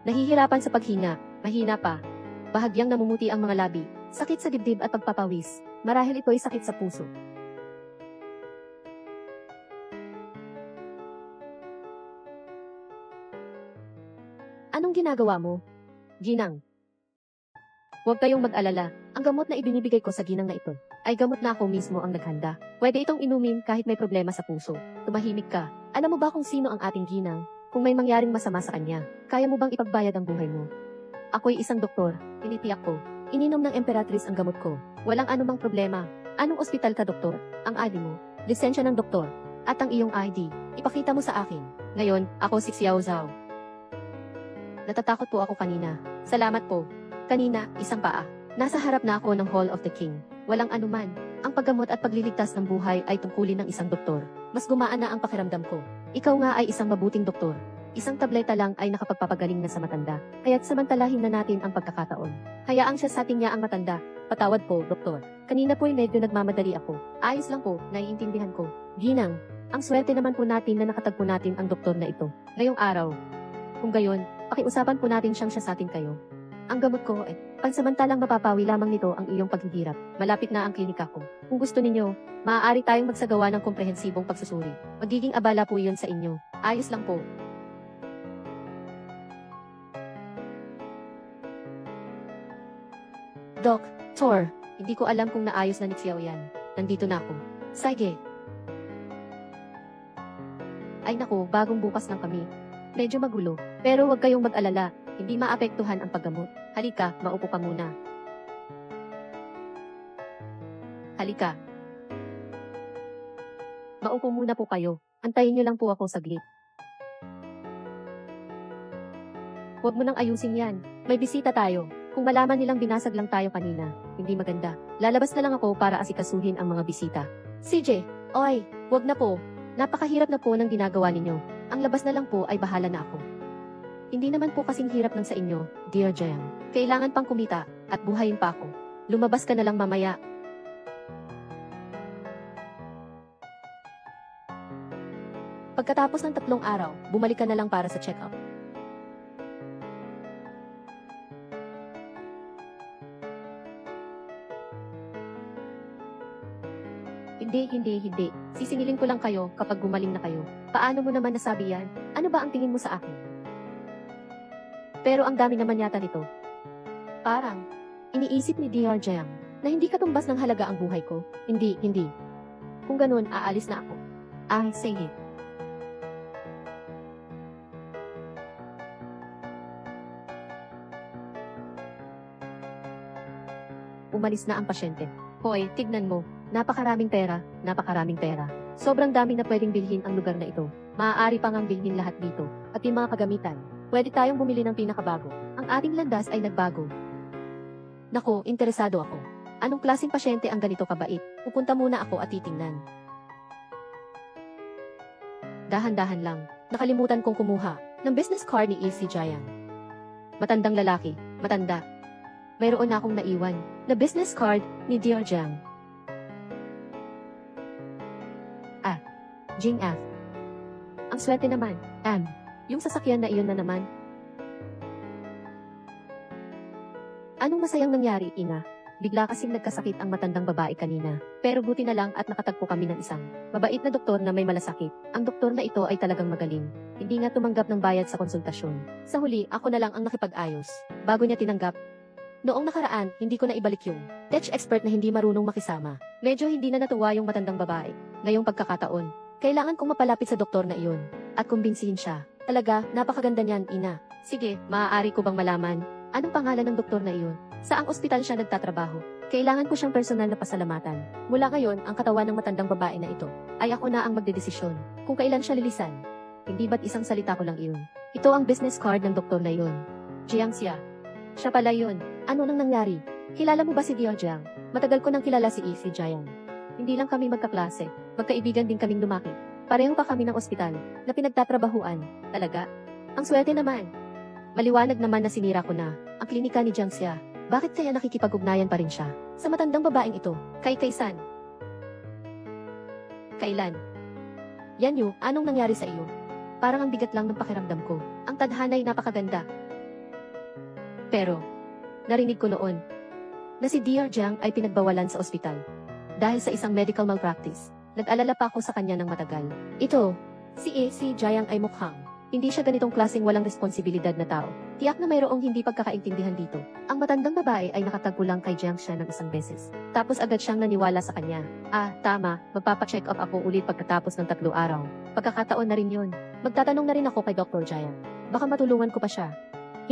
Nahihirapan sa paghinga. Mahina pa. Bahagyang namumuti ang mga labi. Sakit sa dibdib at pagpapawis. Marahil ito'y sakit sa puso. Anong ginagawa mo? Ginang. Huwag kayong mag-alala. Ang gamot na ibinibigay ko sa ginang na ito, ay gamot na ako mismo ang naghanda. Pwede itong inumin kahit may problema sa puso. Tumahimik ka. Alam mo ba kung sino ang ating ginang? Kung may mangyaring masama sa kanya, kaya mo bang ipagbayad ang buhay mo? Ako'y isang doktor. Tinitiyak ko. Ininom ng Emperatrice ang gamot ko. Walang anumang problema. Anong ospital ka, doktor? Ang ID mo, lisensya ng doktor, at ang iyong ID. Ipakita mo sa akin. Ngayon, ako si Xiao Zhao. Natatakot po ako kanina. Salamat po. Kanina, isang paa. Nasa harap na ako ng Hall of the King. Walang anuman. Ang paggamot at pagliligtas ng buhay ay tungkulin ng isang doktor. Mas gumaan na ang pakiramdam ko. Ikaw nga ay isang mabuting doktor. Isang tableta lang ay nakapagpapagaling na sa matanda. Kaya't samantalahin na natin ang pagkakataon. Hayaang siya sa atin niya ang matanda. Patawad po, doktor. Kanina po'y medyo nagmamadali ako. Ayos lang po, naiintindihan ko. Ginang, ang swerte naman po natin na nakatagpo natin ang doktor na ito. Ngayong araw. Kung gayon, pakiusapan po natin siyang siya sa atin kayo. Ang gamot ko pansamantalang mapapawi lamang nito ang iyong paghihirap. Malapit na ang klinika ko. Kung gusto ninyo, maaari tayong magsagawa ng komprehensibong pagsusuri. Magiging abala po iyon sa inyo. Ayos lang po. Doc, Tor, hindi ko alam kung naayos na ni Xiao yan. Nandito na ako. Sige. Ay naku, bagong bukas lang kami. Medyo magulo. Pero huwag kayong mag-alala. Hindi maapektuhan ang paggamot. Halika, maupo ka muna. Halika. Maupo muna po kayo. Antayin niyo lang po ako saglit. Huwag mo nang ayusin yan. May bisita tayo. Kung malaman nilang binasag lang tayo kanina, hindi maganda. Lalabas na lang ako para asikasuhin ang mga bisita. CJ, oy, huwag na po. Napakahirap na po ng ginagawa ninyo. Ang labas na lang po ay bahala na ako. Hindi naman po kasing hirap ng sa inyo, Dear Jiang. Kailangan pang kumita, at buhayin pa ako. Lumabas ka na lang mamaya. Pagkatapos ng 3 araw, bumalik ka na lang para sa check-up. Hindi. Sisingilin ko lang kayo kapag gumaling na kayo. Paano mo naman nasabi yan? Ano ba ang tingin mo sa akin? Pero ang dami naman yata nito. Parang, iniisip ni Dear Jiang na hindi katumbas ng halaga ang buhay ko. Hindi. Kung ganun, aalis na ako. Sige. Umalis na ang pasyente. Hoy, tignan mo. Napakaraming pera. Sobrang dami na pwedeng bilhin ang lugar na ito. Maaari pang ang bilhin lahat dito. At yung mga kagamitan. Pwede tayong bumili ng pinakabago. Ang ating landas ay nagbago. Nako, interesado ako. Anong klaseng pasyente ang ganito kabait? Pupunta muna ako at titingnan. Dahan-dahan lang. Nakalimutan kong kumuha. ng business card ni AC Jiang. Matandang lalaki, matanda. Mayroon na akong naiwan na business card ni Dear Jiang. Jing F. Ang swerte naman, yung sasakyan na iyon na naman. Anong masayang nangyari, Ina? Bigla kasing nagkasakit ang matandang babae kanina. Pero buti na lang at nakatagpo kami ng isang mabait na doktor na may malasakit. Ang doktor na ito ay talagang magaling. Hindi nga tumanggap ng bayad sa konsultasyon. Sa huli, ako na lang ang nakipag-ayos. Bago niya tinanggap. Noong nakaraan, hindi ko na ibalik yung tech expert na hindi marunong makisama. Medyo hindi na natuwa yung matandang babae. Ngayong pagkakataon, kailangan kong mapalapit sa doktor na iyon at kumbinsihin siya. Talaga, napakaganda niyan, Ina. Sige, maaari ko bang malaman anong pangalan ng doktor na iyon? Saang ospital siya nagtatrabaho? Kailangan ko siyang personal na pasalamatan. Mula ngayon, ang katawan ng matandang babae na ito ay ako na ang magdedesisyon kung kailan siya lilisan. Hindi ba't isang salita ko lang iyon? Ito ang business card ng doktor na iyon. Jiang Xia. Siya pala yun. Ano nang nangyari? Kilala mo ba si Dio Jiang? Matagal ko nang kilala si AC Jiang. Hindi lang kami magkaklase. Magkaibigan din kaming lumaki. Pareho pa kami ng ospital na pinagtatrabahuan. Talaga? Ang swerte naman. Maliwanag naman na sinira ko na ang klinika ni Jiang Xia. Bakit kaya nakikipag-ugnayan pa rin siya sa matandang babaeng ito? Kay Kaisan. Kailan? Yan Yu, anong nangyari sa iyo? Parang ang bigat lang ng pakiramdam ko. Ang tadhana ay napakaganda. Pero, narinig ko noon na si Dear Jiang ay pinagbawalan sa ospital. Dahil sa isang medical malpractice, nag-alala pa ako sa kanya ng matagal. Ito, si AC Jiang ay mukhang hindi siya ganitong klaseng walang responsibilidad na tao. Tiyak na mayroong hindi pagkakaintindihan dito. Ang matandang babae ay nakatagpo lang kay Jiang Xia ng isang beses. Tapos agad siyang naniwala sa kanya. Tama, magpapacheck up ako ulit pagkatapos ng 3 araw. Pagkakataon na rin yun. Magtatanong na rin ako kay Dr. Jiang. Baka matulungan ko pa siya.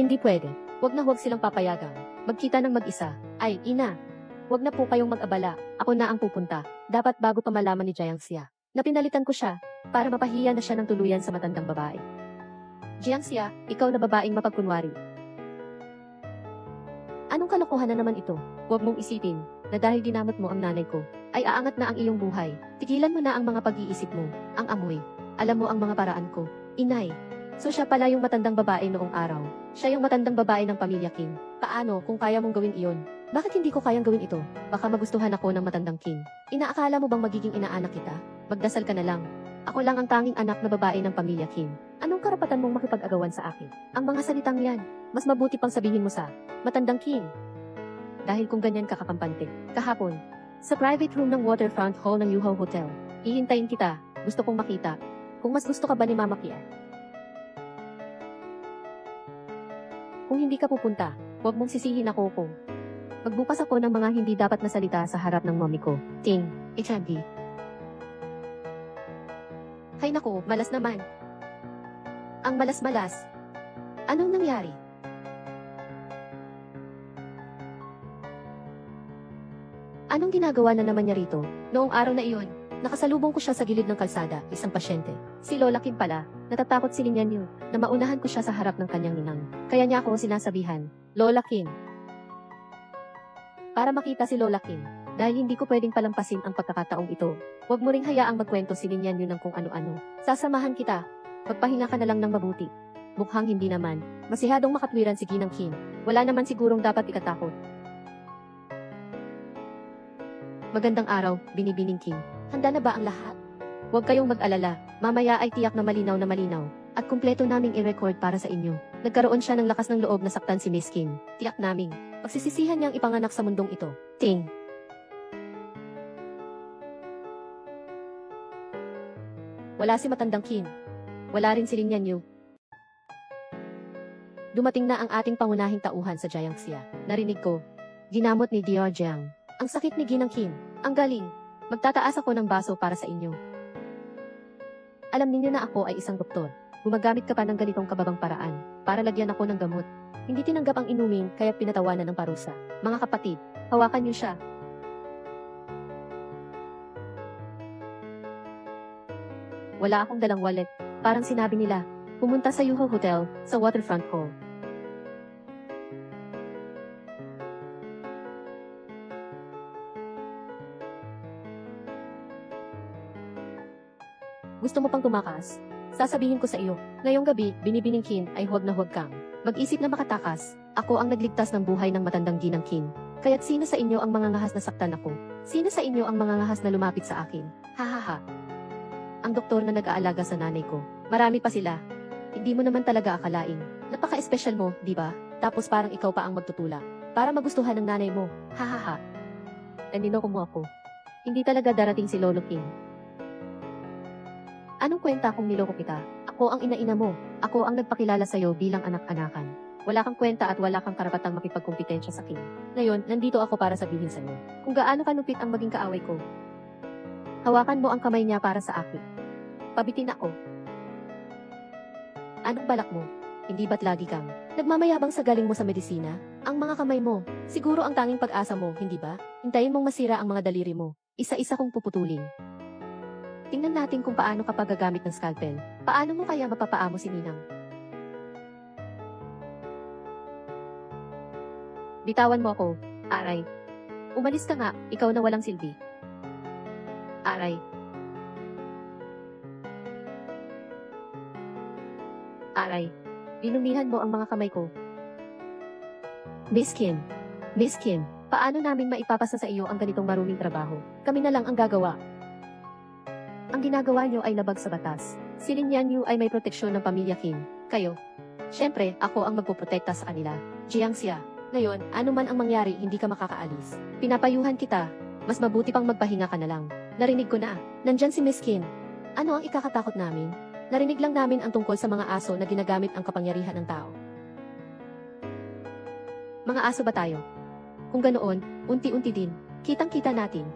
Hindi pwede. Huwag na huwag silang papayagang magkita ng mag-isa. Ay, Ina. Huwag na po kayong mag-abala. Ako na ang pupunta. Dapat bago pa malaman ni Jiang Xia na pinalitan ko siya para mapahiya na siya ng tuluyan sa matandang babae. Jiang Xia, ikaw na babaeng mapagkunwari. Anong kalokohan na naman ito? Huwag mong isipin na dahil ginamot mo ang nanay ko, ay aangat na ang iyong buhay. Tigilan mo na ang mga pag-iisip mo, ang amoy. Alam mo ang mga paraan ko. Inay. So siya pala yung matandang babae noong araw. Siya yung matandang babae ng pamilya Kim. Paano kung kaya mong gawin iyon? Bakit hindi ko kayang gawin ito? Baka magustuhan ako ng matandang Kim. Inaakala mo bang magiging inaanak kita? Magdasal ka na lang. Ako lang ang tanging anak na babae ng pamilya Kim. Anong karapatan mong makipag-agawan sa akin? Ang mga salitang yan, mas mabuti pang sabihin mo sa matandang Kim. Dahil kung ganyan ka kakampante. Kahapon, sa private room ng waterfront hall ng Yuhao Hotel, hihintayin kita. Gusto kong makita. Kung mas gusto ka ba ni Mama Kia? Kung hindi ka pupunta, huwag mong sisihin ako kung magbukas ako ng mga hindi dapat na salita sa harap ng mommy ko. Ting, HMD. Hay nako, malas naman. Ang malas-malas. Anong nangyari? Anong ginagawa na naman niya rito? Noong araw na iyon, nakasalubong ko siya sa gilid ng kalsada, isang pasyente. Si Lola Kim pala, natatakot si Lin Yanyu na maunahan ko siya sa harap ng kanyang ninang. Kaya niya ako sinasabihan, Lola Kim. Para makita si Lola Kim, dahil hindi ko pwedeng palampasin ang pagkakataong ito. Huwag mo ring hayaang magkwento si Lin Yanyu ng kung ano-ano. Sasamahan kita. Magpahinga ka na lang ng mabuti. Mukhang hindi naman. Masihadong makatwiran si Ginang Kim. Wala naman sigurong dapat ikatakot. Magandang araw, binibining Kim. Handa na ba ang lahat? Huwag kayong mag-alala. Mamaya ay tiyak na malinaw at kumpleto naming i-record para sa inyo. Nagkaroon siya ng lakas ng loob na saktan si Miss Kim. Tiyak naming pagsisisihan niyang ipanganak sa mundong ito. Ting. Wala si matandang Kim. Wala rin si Lin Yanyu. Dumating na ang ating pangunahing tauhan sa Jiang Xia. Narinig ko. Ginamot ni Dear Jiang. Ang sakit ni Ginang Kim. Ang galing. Magtataas ako ng baso para sa inyo. Alam ninyo na ako ay isang doktor. Gumagamit ka pa ng ganitong kababang paraan para lagyan ako ng gamot. Hindi tinanggap ang inumin kaya pinatawanan ng parusa. Mga kapatid, hawakan niyo siya. Wala akong dalang wallet. Parang sinabi nila, pumunta sa Yuho Hotel, sa waterfront hall. Gusto mo pang tumakas? Sasabihin ko sa iyo, ngayong gabi, binibining Kin ay huwag na huwag kang mag-isip na makatakas. Ako ang nagligtas ng buhay ng matandang ginang Kin. Kaya't sino sa inyo ang mga ngahas na saktan ako? Sino sa inyo ang mga ngahas na lumapit sa akin? Hahaha. Ang doktor na nag-aalaga sa nanay ko. Marami pa sila. Hindi mo naman talaga akalain. Napaka-espesyal mo, di ba? Tapos parang ikaw pa ang magtutula. Para magustuhan ng nanay mo. Hahaha. Nandinoko mo ako. Hindi talaga darating si Lolo King. Anong kwenta kung niloko kita? Ako ang ina-ina mo. Ako ang nagpakilala sa'yo bilang anak-anakan. Wala kang kwenta at wala kang karapatang makipagkumpetensya sa King. Ngayon, nandito ako para sabihin sa'yo kung gaano kanupit ang maging kaaway ko. Hawakan mo ang kamay niya para sa akin. Pabitin ako. Anong balak mo? Hindi ba't lagi kang nagmamayabang sa galing mo sa medisina? Ang mga kamay mo, siguro ang tanging pag-asa mo, hindi ba? Hintayin mong masira ang mga daliri mo. Isa-isa kong puputulin. Tingnan natin kung paano kapag gagamit ng scalpel. Paano mo kaya mapapaamo si Ninang? Bitawan mo ako, Aray. Umalis ka nga, ikaw na walang silbi. Aray. Aray. Binumihan mo ang mga kamay ko. Miss Kim. Miss Kim, paano namin maipapasa sa iyo ang ganitong maruming trabaho? Kami na lang ang gagawa. Ang ginagawa niyo ay labag sa batas. Si Lin Yanyu ay may proteksyon ng pamilya Kim. Kayo. Siyempre, ako ang magpoprotekta sa kanila. Jiangxia. Ngayon, ano man ang mangyari, hindi ka makakaalis. Pinapayuhan kita. Mas mabuti pang magpahinga ka na lang. Narinig ko na. Nandyan si Miss Kim. Ano ang ikakatakot namin? Narinig lang namin ang tungkol sa mga aso na ginagamit ang kapangyarihan ng tao. Mga aso ba tayo? Kung ganoon, unti-unti din. Kitang-kita natin.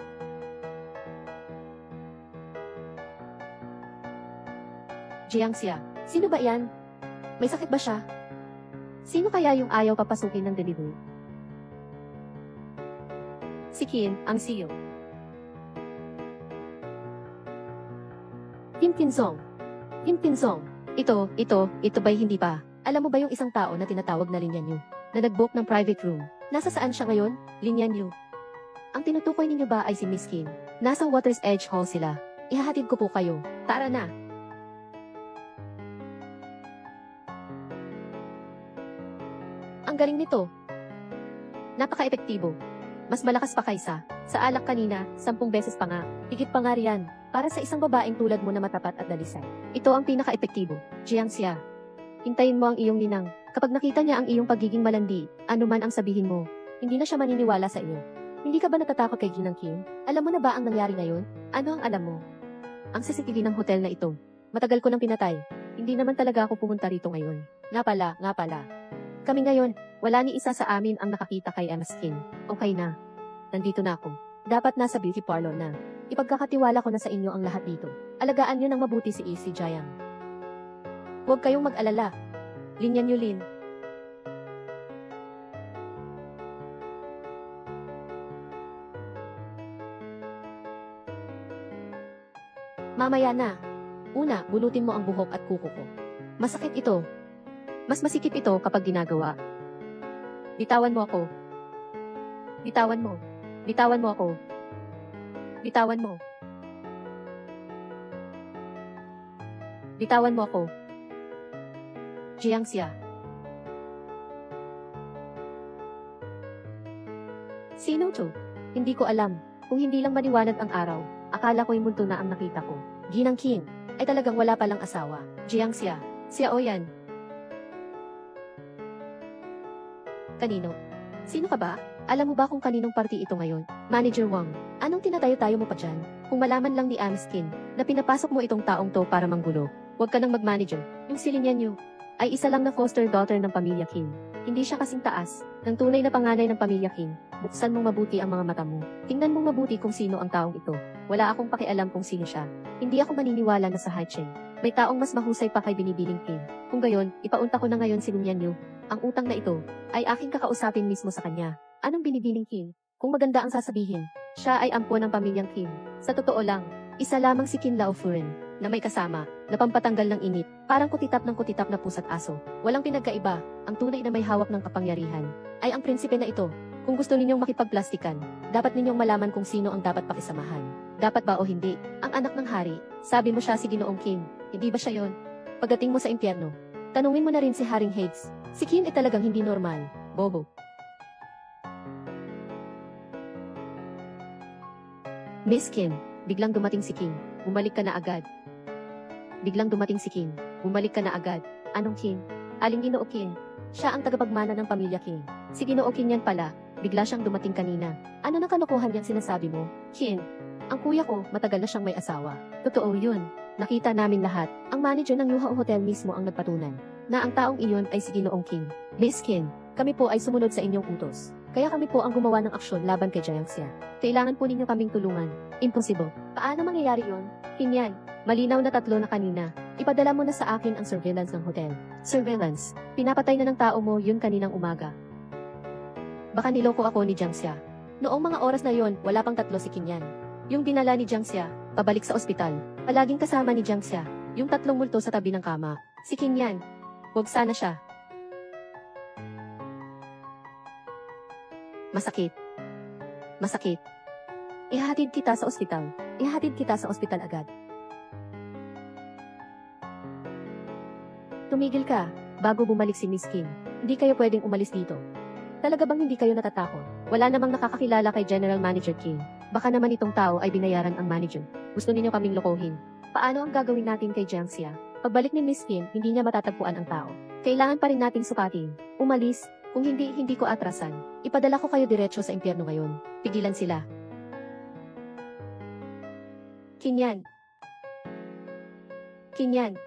Jiangxia, sino ba yan? May sakit ba siya? Sino kaya yung ayaw papasukin ng delivery? Si Qin, ang CEO. Kim Kinzong. Kim Kinzong. Ito ba'y hindi pa? Alam mo ba yung isang tao na tinatawag na Lin Yanyu? Na nag-book ng private room. Nasa saan siya ngayon? Lin Yanyu. Ang tinutukoy ninyo ba ay si Miss Kim? Nasa Water's Edge Hall sila. Ihahatid ko po kayo. Tara na. Ang galing nito. Napaka-epektibo. Mas malakas pa kaysa sa alak kanina, 10 beses pa nga. Higit pa nga riyan. Para sa isang babaeng tulad mo na matapat at dalisay. Ito ang pinaka-epektibo. Jiangxia. Hintayin mo ang iyong ninang. Kapag nakita niya ang iyong pagiging malandi, ano man ang sabihin mo, hindi na siya maniniwala sa iyo. Hindi ka ba natatakot kay Ginang Kim? Alam mo na ba ang nangyari ngayon? Ano ang alam mo? Ang CCTV ng hotel na ito. Matagal ko nang pinatay. Hindi naman talaga ako pumunta rito ngayon. Nga pala. Kami ngayon, wala ni isa sa amin ang nakakita kay Emma Skin. Okay na. Nandito na ako. Dapat nasa beauty parlor na. Ipagkakatiwala ko na sa inyo ang lahat dito. Alagaan niyo ng mabuti si Easy Jiang. Huwag kayong mag-alala. Linyan niyo, Lin. Mamaya na. Una, bulutin mo ang buhok at kuko ko. Masakit ito. Mas masikip ito kapag ginagawa. Bitawan mo ako. Bitawan mo. Bitawan mo ako. Bitawan mo. Bitawan mo ako. Jiangxia. Sino to? Hindi ko alam. Kung hindi lang maliwanag ang araw, akala ko'y multo na ang nakita ko. Ginang King, ay talagang wala palang asawa. Jiangxia. Xiao yan. Kanino? Sino ka ba? Alam mo ba kung kaninong party ito ngayon? Manager Wang. Anong tinatayo-tayo mo pa dyan? Kung malaman lang ni Amskin na pinapasok mo itong taong to para manggulo, huwag ka nang mag-manager. Yung si Lin Yanyu ay isa lang na foster daughter ng pamilya Kim. Hindi siya kasing taas ng tunay na panganay ng pamilya Kim. Buksan mong mabuti ang mga mata mo. Tingnan mong mabuti kung sino ang taong ito. Wala akong pakialam kung sino siya. Hindi ako maniniwala na sa Haichen. May taong mas mahusay pa kay binibining Kim. Kung gayon, ipaunta ko na ngayon si Lin Yanyu. Ang utang na ito ay aking kakausapin mismo sa kanya. Anong binibining Kim? Kung maganda ang sasabihin, siya ay ampo ng pamilyang Kim. Sa totoo lang, isa lamang si Qin Laofuren na may kasama na pampatanggal ng init. Parang kutitap ng kutitap na pusa't aso. Walang pinagkaiba. Ang tunay na may hawak ng kapangyarihan ay ang prinsipe na ito. Kung gusto ninyong makipagplastikan, dapat ninyong malaman kung sino ang dapat pakisamahan. Dapat ba o hindi? Ang anak ng hari, sabi mo siya si Ginoong Kim. Hindi ba siya yon? Pagdating mo sa impyerno, tanungin mo na rin si Haring Hades. Si Kim ay talagang hindi normal. Bobo. Miss Kim, biglang dumating si Kim. Bumalik ka na agad. Biglang dumating si Kim. Bumalik ka na agad. Anong Kim? Aling Ginoo Kim. Siya ang tagapagmana ng pamilya Kim. Si Ginoo Kim yan pala. Bigla siyang dumating kanina. Ano nang kalokohan yang sinasabi mo? Kim, ang kuya ko, matagal na siyang may asawa. Totoo yun. Nakita namin lahat. Ang manager ng Yuhao Hotel mismo ang nagpatunay na ang taong iyon ay si Ginoong Kim. Miss Kim, kami po ay sumunod sa inyong utos. Kaya kami po ang gumawa ng aksyon laban kay Jiangxia. Kailangan po ninyo kaming tulungan. Imposible. Paano mangyayari yun? Kim yan. Malinaw na 3 na kanina. Ipadala mo na sa akin ang surveillance ng hotel. Surveillance? Pinapatay na ng tao mo yun kaninang umaga. Baka niloko ako ni Jiangxia. Noong mga oras na yon, wala pang 3 si Kim yan. Yung dinala ni Jiangxia, pabalik sa ospital. Palaging kasama ni Jiangxia, yung 3 multo sa tabi ng kama. Si Kim yan. Huwag sana siya. Masakit. Masakit. Ihahatid kita sa ospital. Ihahatid kita sa ospital agad. Tumigil ka, bago bumalik si Miss Kim. Hindi kayo pwedeng umalis dito. Talaga bang hindi kayo natatakot? Wala namang nakakakilala kay General Manager Kim. Baka naman itong tao ay binayaran ang manager. Gusto ninyo kaming lokohin. Paano ang gagawin natin kay Jiangxia? Pagbalik ni Miss Kim, hindi niya matatagpuan ang tao. Kailangan pa rin nating sukatin. Umalis, kung hindi ko atrasan. Ipadala ko kayo diretso sa impyerno ngayon. Pigilan sila. Kinyan. Kinyan.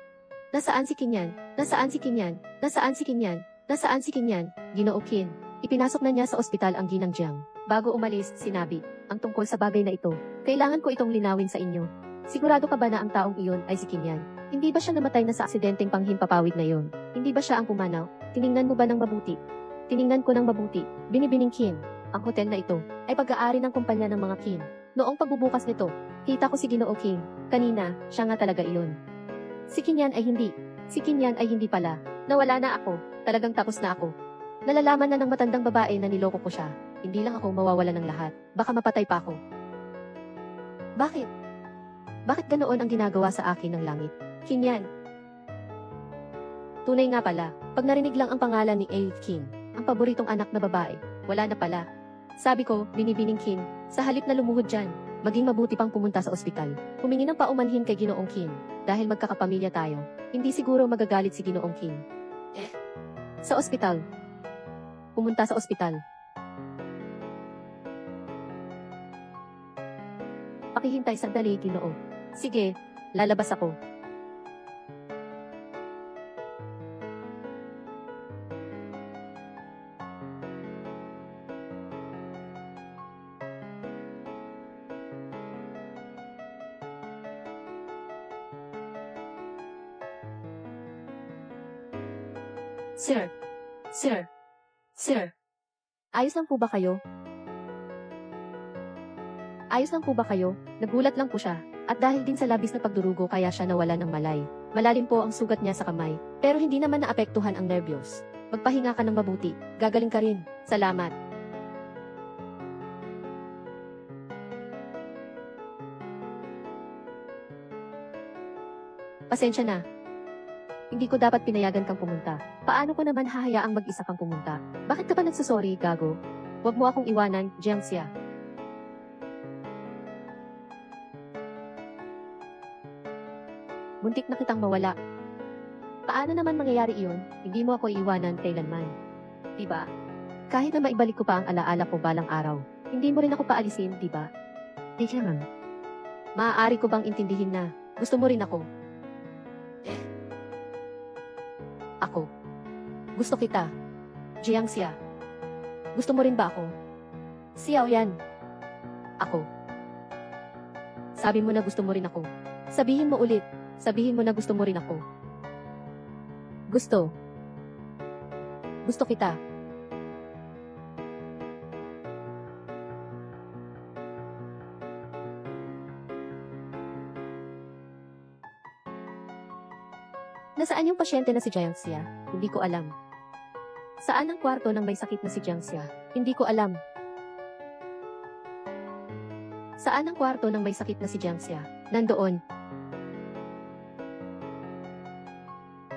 Nasaan si Kinyan? Nasaan si Kinyan? Nasaan si Kinyan? Nasaan si Kinyan? Ginoo Kim. Ipinasok na niya sa ospital ang ginang Jiang. Bago umalis, sinabi, ang tungkol sa bagay na ito, kailangan ko itong linawin sa inyo. Sigurado ka ba na ang taong iyon ay si Kinyan? Hindi ba siya namatay na sa aksidenteng panghimpapawid na yon? Hindi ba siya ang pumanaw? Tiningnan mo ba ng mabuti? Tiningnan ko ng mabuti. Binibining Kim. Ang hotel na ito ay pag-aari ng kumpanya ng mga Kim. Noong pagbubukas nito, kita ko si Ginoo Kim. Kanina, siya nga talaga iyon. Si Kinyan ay hindi. Si Kinyan ay hindi pala. Nawala na ako. Talagang tapos na ako. Nalalaman na ng matandang babae na niloko ko siya. Hindi lang ako mawawala ng lahat. Baka mapatay pa ako. Bakit? Bakit ganoon ang ginagawa sa akin ng langit? Kinyan. Tunay nga pala, pag narinig lang ang pangalan ni A. Kim, ang paboritong anak na babae, wala na pala. Sabi ko, binibining Kim, sa halip na lumuhod dyan, maging mabuti pang pumunta sa ospital. Humingi ng paumanhin kay Ginoong Kim, dahil magkakapamilya tayo. Hindi siguro magagalit si Ginoong Kim. Sa ospital. Pumunta sa ospital. Pakihintay sandali, Ginoo. Sige, lalabas ako. Sir. Sir. Sir. Ayos lang po ba kayo? Ayos lang po ba kayo? Nagulat lang po siya. At dahil din sa labis na pagdurugo kaya siya nawala ng malay. Malalim po ang sugat niya sa kamay. Pero hindi naman naapektuhan ang nervyos. Magpahinga ka ng mabuti. Gagaling ka rin. Salamat. Pasensya na. Hindi ko dapat pinayagan kang pumunta. Paano ko naman hahayaang mag-isa kang pumunta? Bakit ka pa nagsusorry, gago? Huwag mo akong iwanan, Jiangxia. Muntik na kitang mawala. Paano naman mangyayari iyon? Hindi mo ako iiwanan kailanman. Diba? Kahit na maibalik ko pa ang alaala ko balang araw, hindi mo rin ako paalisin, diba? Di naman. Maaari ko bang intindihin na gusto mo rin ako? Ako. Gusto kita. Jiangxia. Gusto mo rin ba ako? Xiao Yan. Ako. Sabi mo na gusto mo rin ako. Sabihin mo ulit. Sabihin mo na gusto mo rin ako. Gusto. Gusto kita. Nasaan yung pasyente na si Jiangxia? Hindi ko alam. Saan ang kwarto ng may sakit na si Jiangxia? Hindi ko alam. Saan ang kwarto ng may sakit na si Jiangxia? Nandoon.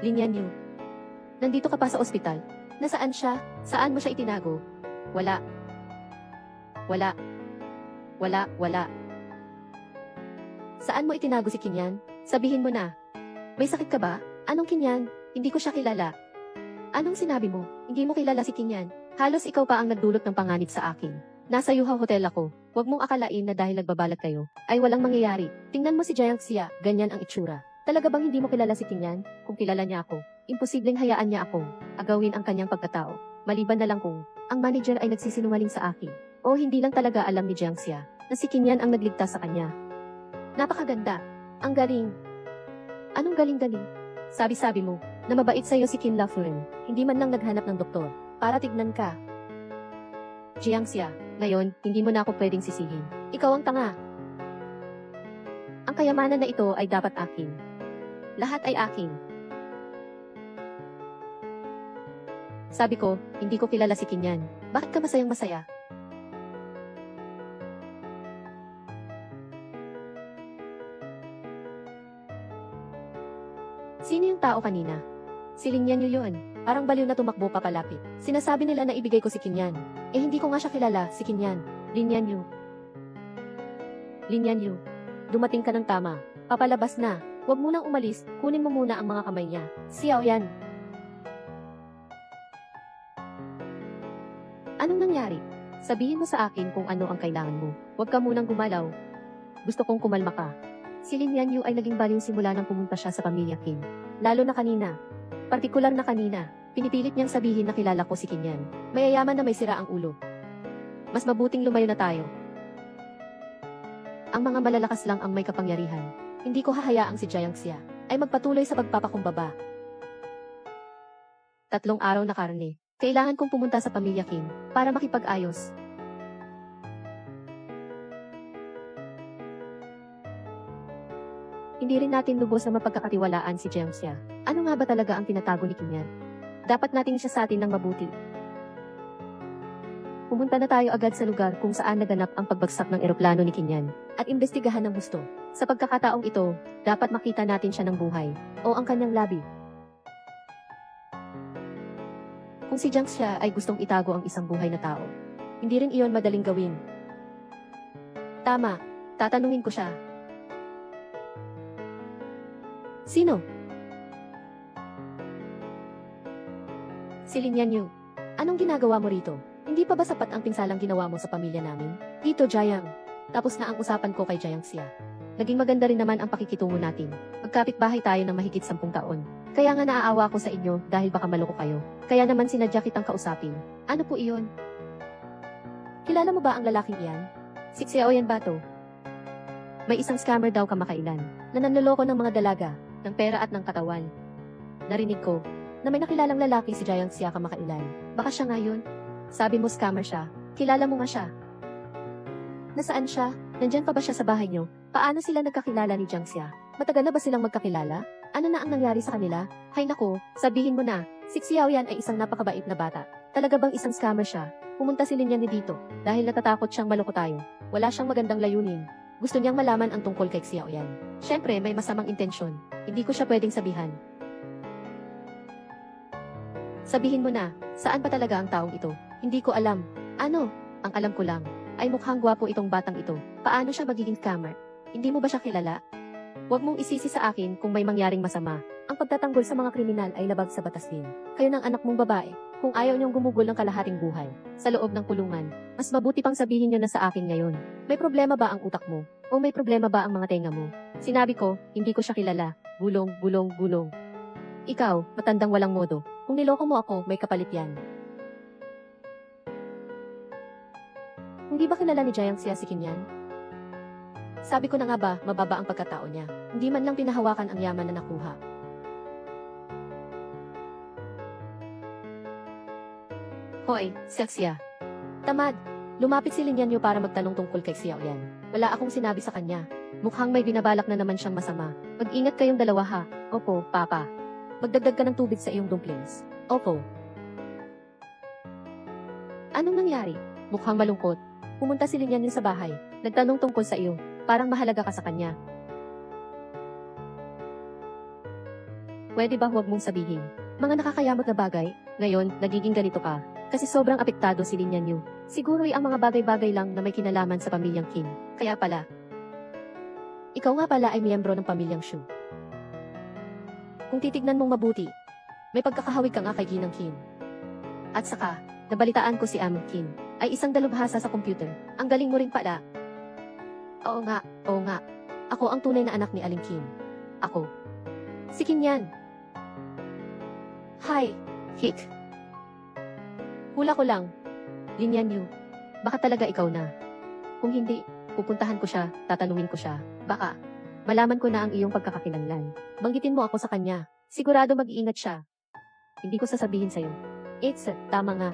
Linya Niu. Nandito ka pa sa ospital? Nasaan siya? Saan mo siya itinago? Wala. Wala. Wala, wala. Saan mo itinago si Kinyan? Sabihin mo na. May sakit ka ba? Anong Kinyan? Hindi ko siya kilala. Anong sinabi mo? Hindi mo kilala si Kinyan. Halos ikaw pa ang nagdulot ng panganib sa akin. Nasa Yuha Hotel ako. Huwag mong akalain na dahil nagbabalat kayo, ay walang mangyayari. Tingnan mo si Jiangxia, ganyan ang itsura. Talaga bang hindi mo kilala si Kinyan? Kung kilala niya ako, imposibleng hayaan niya akong agawin ang kanyang pagkatao. Maliban na lang kung ang manager ay nagsisinungaling sa akin. O hindi lang talaga alam ni Jiangxia na si Kinyan ang nagligtas sa kanya. Napakaganda. Ang galing. Anong galing-galing? Sabi-sabi mo na mabait sa'yo si Qin Lafren. Hindi man lang naghanap ng doktor para tignan ka. Jiangxia, ngayon, hindi mo na ako pwedeng sisihin. Ikaw ang tanga. Ang kayamanan na ito ay dapat akin. Lahat ay akin. Sabi ko, hindi ko kilala si Kinyan. Bakit ka masayang masaya? Sino yung tao kanina? Si Linyan Yu yun. Parang baliw na tumakbo papalapit. Sinasabi nila na ibigay ko si Kinyan. Eh hindi ko nga siya kilala, si Kinyan. Linyan Yu. Linyan Yu. Dumating ka ng tama. Papalabas na. Huwag mo nang umalis, kunin mo muna ang mga kamay niya. Xiao Yan. Anong nangyari? Sabihin mo sa akin kung ano ang kailangan mo. Huwag ka munang gumalaw. Gusto kong kumalma ka. Si Linyan Yu ay naging baliw simula nang pumunta siya sa pamilya Qin. Lalo na kanina. Partikular na kanina, pinipilit niyang sabihin na kilala ko si Kinyan. Mayayaman na may sira ang ulo. Mas mabuting lumayo na tayo. Ang mga malalakas lang ang may kapangyarihan. Hindi ko hahayaang si Jiangxia ay magpatuloy sa pagpapakumbaba. 3 araw na karne. Kailangan kong pumunta sa pamilya Qin para makipag-ayos. Hindi rin natin lubos na mapagkakatiwalaan si Jiangxia. Ano nga ba talaga ang tinatago ni Kinyan? Dapat natin siya sa atin ng mabuti. Pumunta na tayo agad sa lugar kung saan naganap ang pagbagsak ng eroplano ni Kinyan at imbestigahan ng gusto. Sa pagkakataong ito, dapat makita natin siya ng buhay o ang kanyang labi. Kung si Jiangxia ay gustong itago ang isang buhay na tao, hindi rin iyon madaling gawin. Tama, tatanungin ko siya. Sino? Si Linyan Yu. Anong ginagawa mo rito? Hindi pa ba sapat ang pinsalang ginawa mo sa pamilya namin? Dito, Jiang. Tapos na ang usapan ko kay Jiangxia. Naging maganda rin naman ang pakikitungo natin. Magkapit-bahay tayo ng mahigit 10 taon. Kaya nga naaawa ko sa inyo dahil baka maloko kayo. Kaya naman sinadya kitang kausapin. Ano po iyon? Kilala mo ba ang lalaking iyan? Si Xiao Yan ba to? May isang scammer daw kamakailan na nanloloko ng mga dalaga, ng pera at ng katawan. Narinig ko na may nakilalang lalaki si Jiangxia kamakailan. Baka siya ngayon? Sabi mo scammer siya. Kilala mo nga siya. Nasaan siya? Nandyan pa ba siya sa bahay niyo? Paano sila nagkakilala ni Jiangxia? Matagal na ba silang magkakilala? Ano na ang nangyari sa kanila? Hay nako, sabihin mo na, si Xiao Yan ay isang napakabait na bata. Talaga bang isang scammer siya? Pumunta si Linyan dito dahil natatakot siyang maloko tayo. Wala siyang magandang layunin. Gusto niyang malaman ang tungkol kay Xiao Yan. Siyempre, may masamang intensyon. Hindi ko siya pwedeng sabihan. Sabihin mo na, saan pa talaga ang taong ito? Hindi ko alam. Ano? Ang alam ko lang, ay mukhang gwapo itong batang ito. Paano siya magiging scammer? Hindi mo ba siya kilala? Huwag mong isisi sa akin kung may mangyaring masama. Ang pagtatanggol sa mga kriminal ay labag sa batas din. Kayo ng anak mong babae, kung ayaw niyong gumugol ng kalahating buhay sa loob ng kulungan, mas mabuti pang sabihin niyo na sa akin ngayon. May problema ba ang utak mo? O may problema ba ang mga tenga mo? Sinabi ko, hindi ko siya kilala. Gulong, gulong, gulong. Ikaw, matandang walang modo. Kung niloko mo ako, may kapalit yan. Hindi ba kilala ni Jiangxia si Kinyan? Sabi ko na nga ba, mababa ang pagkatao niya. Hindi man lang pinahawakan ang yaman na nakuha. Hoy, Jiangxia. Tamad. Lumapit si Linyan Yu para magtanong tungkol kay Xiao Yan. Wala akong sinabi sa kanya. Mukhang may binabalak na naman siyang masama. Mag-ingat kayong dalawa ha. Opo, Papa. Magdagdag ka ng tubig sa iyong dumplings. Opo. Anong nangyari? Mukhang malungkot. Pumunta si Linyan Yu sa bahay. Nagtanong tungkol sa iyo. Parang mahalaga ka sa kanya. Pwede ba huwag mong sabihin? Mga nakakayamot na bagay, ngayon, nagiging ganito ka. Kasi sobrang apektado si Lin Yanyu. Siguro'y ang mga bagay-bagay lang na may kinalaman sa pamilyang Kim. Kaya pala. Ikaw nga pala ay miyembro ng pamilyang Shu. Kung titignan mong mabuti, may pagkakahawig ka nga kay Ginang Kim. At saka, nabalitaan ko si Amon Kim ay isang dalubhasa sa computer. Ang galing mo rin pala. Oo nga, oo nga. Ako ang tunay na anak ni Aling Kim. Ako. Si Kim yan. Hi, Hik. Hula ko lang. Lin Yanyu. Baka talaga ikaw na. Kung hindi, pupuntahan ko siya, tatanungin ko siya. Baka, malaman ko na ang iyong pagkakakilanlan. Banggitin mo ako sa kanya. Sigurado mag-iingat siya. Hindi ko sasabihin sa'yo. It's, tama nga.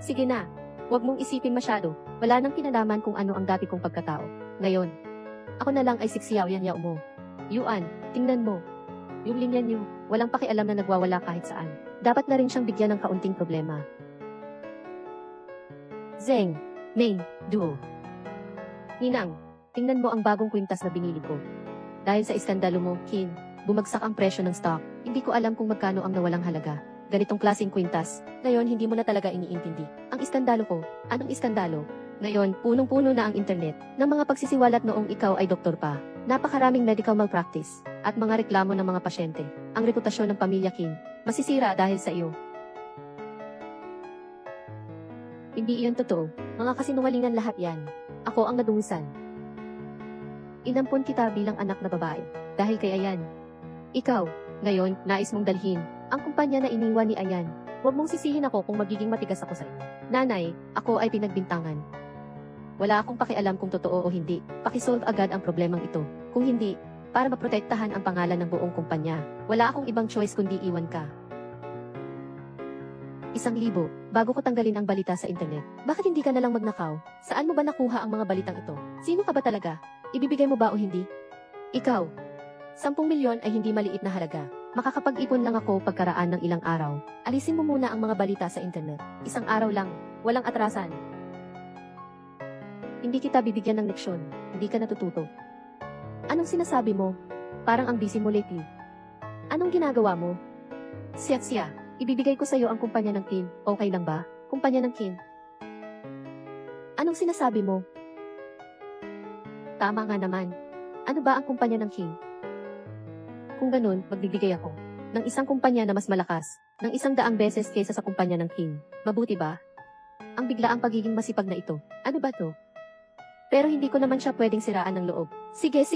Sige na. Huwag mong isipin masyado. Wala nang kinalaman kung ano ang dati kong pagkatao. Ngayon, ako na lang ay siksiyaw yan yaw mo. Yuan, tingnan mo. Yung Lin Yanyu, walang pakialam na nagwawala kahit saan. Dapat na rin siyang bigyan ng kaunting problema. Zeng, Mei, Duo. Ninang, tingnan mo ang bagong kwintas na binili ko. Dahil sa iskandalo mo, Kim, bumagsak ang presyo ng stock. Hindi ko alam kung magkano ang nawalang halaga. Ganitong klaseng kwintas, ngayon hindi mo na talaga iniintindi. Ang iskandalo ko, anong iskandalo? Ngayon, punong-puno na ang internet ng mga pagsisiwalat noong ikaw ay doktor pa. Napakaraming medical malpractice at mga reklamo ng mga pasyente. Ang reputasyon ng pamilya Kim, masisira dahil sa iyo. Hindi iyon totoo. Mga kasinungalingan lahat yan. Ako ang nadungisan. Inampon kita bilang anak na babae. Dahil kay Ayan. Ikaw, ngayon, nais mong dalhin ang kumpanya na iniwan ni Ayan. Huwag mong sisihin ako kung magiging matigas ako sa iyo. Nanay, ako ay pinagbintangan. Wala akong pakialam kung totoo o hindi. Pakisolve agad ang problemang ito. Kung hindi, para maprotektahan ang pangalan ng buong kumpanya. Wala akong ibang choice kundi iwan ka. 1,000 bago ko tanggalin ang balita sa internet. Bakit hindi ka nalang magnakaw? Saan mo ba nakuha ang mga balitang ito? Sino ka ba talaga? Ibibigay mo ba o hindi? Ikaw. 10 milyon ay hindi maliit na halaga. Makakapag-ipon lang ako pagkaraan ng ilang araw. Alisin mo muna ang mga balita sa internet. 1 araw lang. Walang atrasan. Hindi kita bibigyan ng leksyon. Hindi ka natututo. Anong sinasabi mo? Parang ang busy mo lately. Anong ginagawa mo? Siya, ibibigay ko sa iyo ang kumpanya ng Kim. Okay lang ba? Kumpanya ng Kim. Anong sinasabi mo? Tama nga naman. Ano ba ang kumpanya ng Kim? Kung ganun, magbibigay ako ng isang kumpanya na mas malakas, ng 100 beses kaysa sa kumpanya ng Kim. Mabuti ba? Ang biglaang pagiging masipag na ito. Ano ba to? Pero hindi ko naman siya pwedeng siraan ng loob. Sige,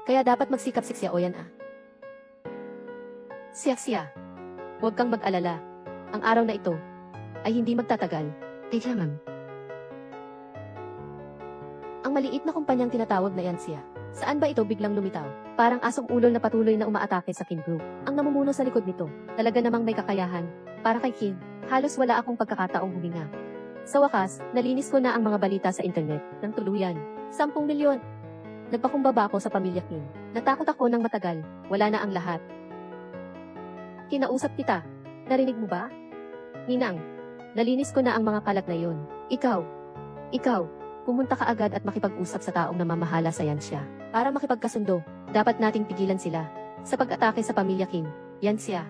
kaya dapat magsikap siya o yan ah. Siya. Huwag kang mag-alala. Ang araw na ito ay hindi magtatagal. Kailangan. Ang maliit na kumpanyang tinatawag na yan siya. Saan ba ito biglang lumitaw? Parang asong ulol na patuloy na umaatake sa Kim Group. Ang namumuno sa likod nito, talaga namang may kakayahan. Para kay Kim, halos wala akong pagkakataong huminga. Sa wakas, nalinis ko na ang mga balita sa internet ng tuluyan. 10 milyon. Nagpakumbaba ako sa pamilya Kim. Natakot ako ng matagal. Wala na ang lahat. Kinausap kita. Narinig mo ba? Ninang, nalinis ko na ang mga kalat na yon. Ikaw, pumunta ka agad at makipag-usap sa taong namamahala sa Yansya. Para makipagkasundo, dapat nating pigilan sila. Sa pag-atake sa pamilya Kim, Yansya.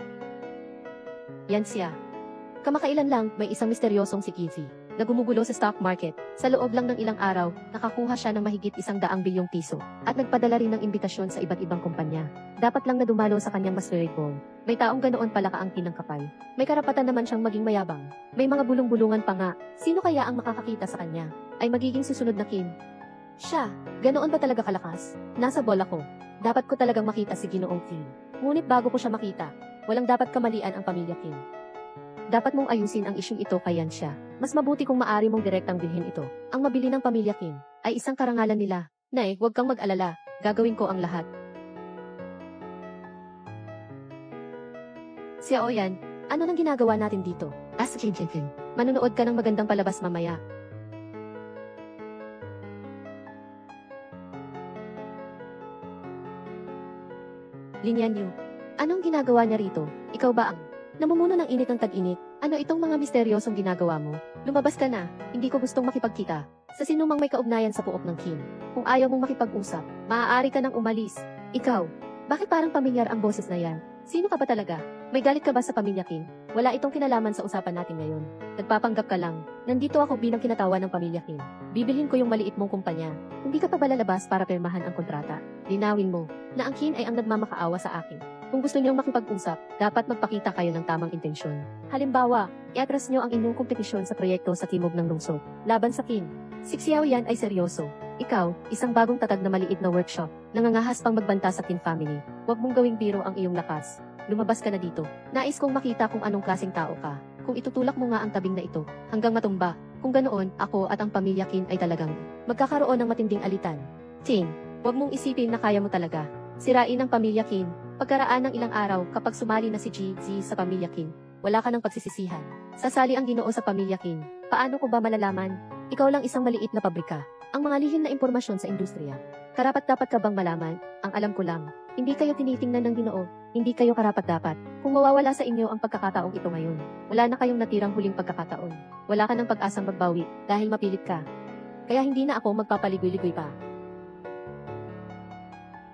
Kamakailan lang, may isang misteryosong si Kizi na gumugulo sa stock market. Sa loob lang ng ilang araw, nakakuha siya ng mahigit 100 bilyong piso at nagpadala rin ng imbitasyon sa iba't ibang kumpanya. Dapat lang na dumalo sa kanyang masquerade ball. May taong ganoon pala kaangkin ng kapal. May karapatan naman siyang maging mayabang. May mga bulong-bulungan pa nga. Sino kaya ang makakakita sa kanya? Ay magiging susunod na Kim. Siya, ganoon ba talaga kalakas? Nasa bola ko. Dapat ko talagang makita si Ginoong Kim. Ngunit bago ko siya makita, walang dapat kamalian ang pamilya Kim. Dapat mong ayusin ang isyung ito kay Yansya. Mas mabuti kung maaari mong direktang bilhin ito. Ang mabili ng pamilya Kim ay isang karangalan nila. Nay, huwag kang mag-alala. Gagawin ko ang lahat. Siya Oyan, ano nang ginagawa natin dito? Ask Kim. Manonood ka ng magandang palabas mamaya. Lin Yanyu, anong ginagawa niya rito? Ikaw ba ang namumuno ng init ng tag-init? Ano itong mga misteryosong ginagawa mo? Lumabas ka na, hindi ko gustong makipagkita sa sinumang may kaugnayan sa puok ng Kim. Kung ayaw mong makipag-usap, maaari ka nang umalis. Ikaw, bakit parang pamilyar ang boses na yan? Sino ka ba talaga? May galit ka ba sa pamilya Kim? Wala itong kinalaman sa usapan natin ngayon. Nagpapanggap ka lang. Nandito ako bilang kinatawa ng pamilya Kim. Bibilhin ko yung maliit mong kumpanya. Hindi ka pa ba lalabas para pirmahan ang kontrata? Linawin mo na ang Kim ay ang nagmamakaawa sa akin. Kung gusto niyong makipag-usap, dapat magpakita kayo ng tamang intensyon. Halimbawa, i-atras niyo ang inyong kompetisyon sa proyekto sa timog ng lungsod. Laban sa Kim. Si Xiao Yan ay seryoso. Ikaw, isang bagong tatag na maliit na workshop, nangangahas pang magbanta sa Kim family. Huwag mong gawing biro ang iyong lakas. Lumabas ka na dito. Nais kong makita kung anong klaseng tao ka. Kung itutulak mo nga ang tabing na ito, hanggang matumba. Kung ganoon, ako at ang pamilya Kim ay talagang magkakaroon ng matinding alitan. Ting, huwag mong isipin na kaya mo talaga. Sirain ang pamilya Kim. Pagkaraan ng ilang araw kapag sumali na si GZ sa pamilya Kim, wala ka ng pagsisisihan. Sasali ang Ginoo sa pamilya Kim. Paano ko ba malalaman? Ikaw lang isang maliit na pabrika. Ang mga lihim na impormasyon sa industriya. Karapat-dapat ka bang malaman? Ang alam ko lang, hindi kayo tinitingnan ng Ginoo, hindi kayo karapat-dapat. Kung mawawala sa inyo ang pagkakataong ito ngayon, wala na kayong natirang huling pagkakataon. Wala ka ng pag-asang magbawi dahil mapilit ka. Kaya hindi na ako magpapaligoy-ligoy pa.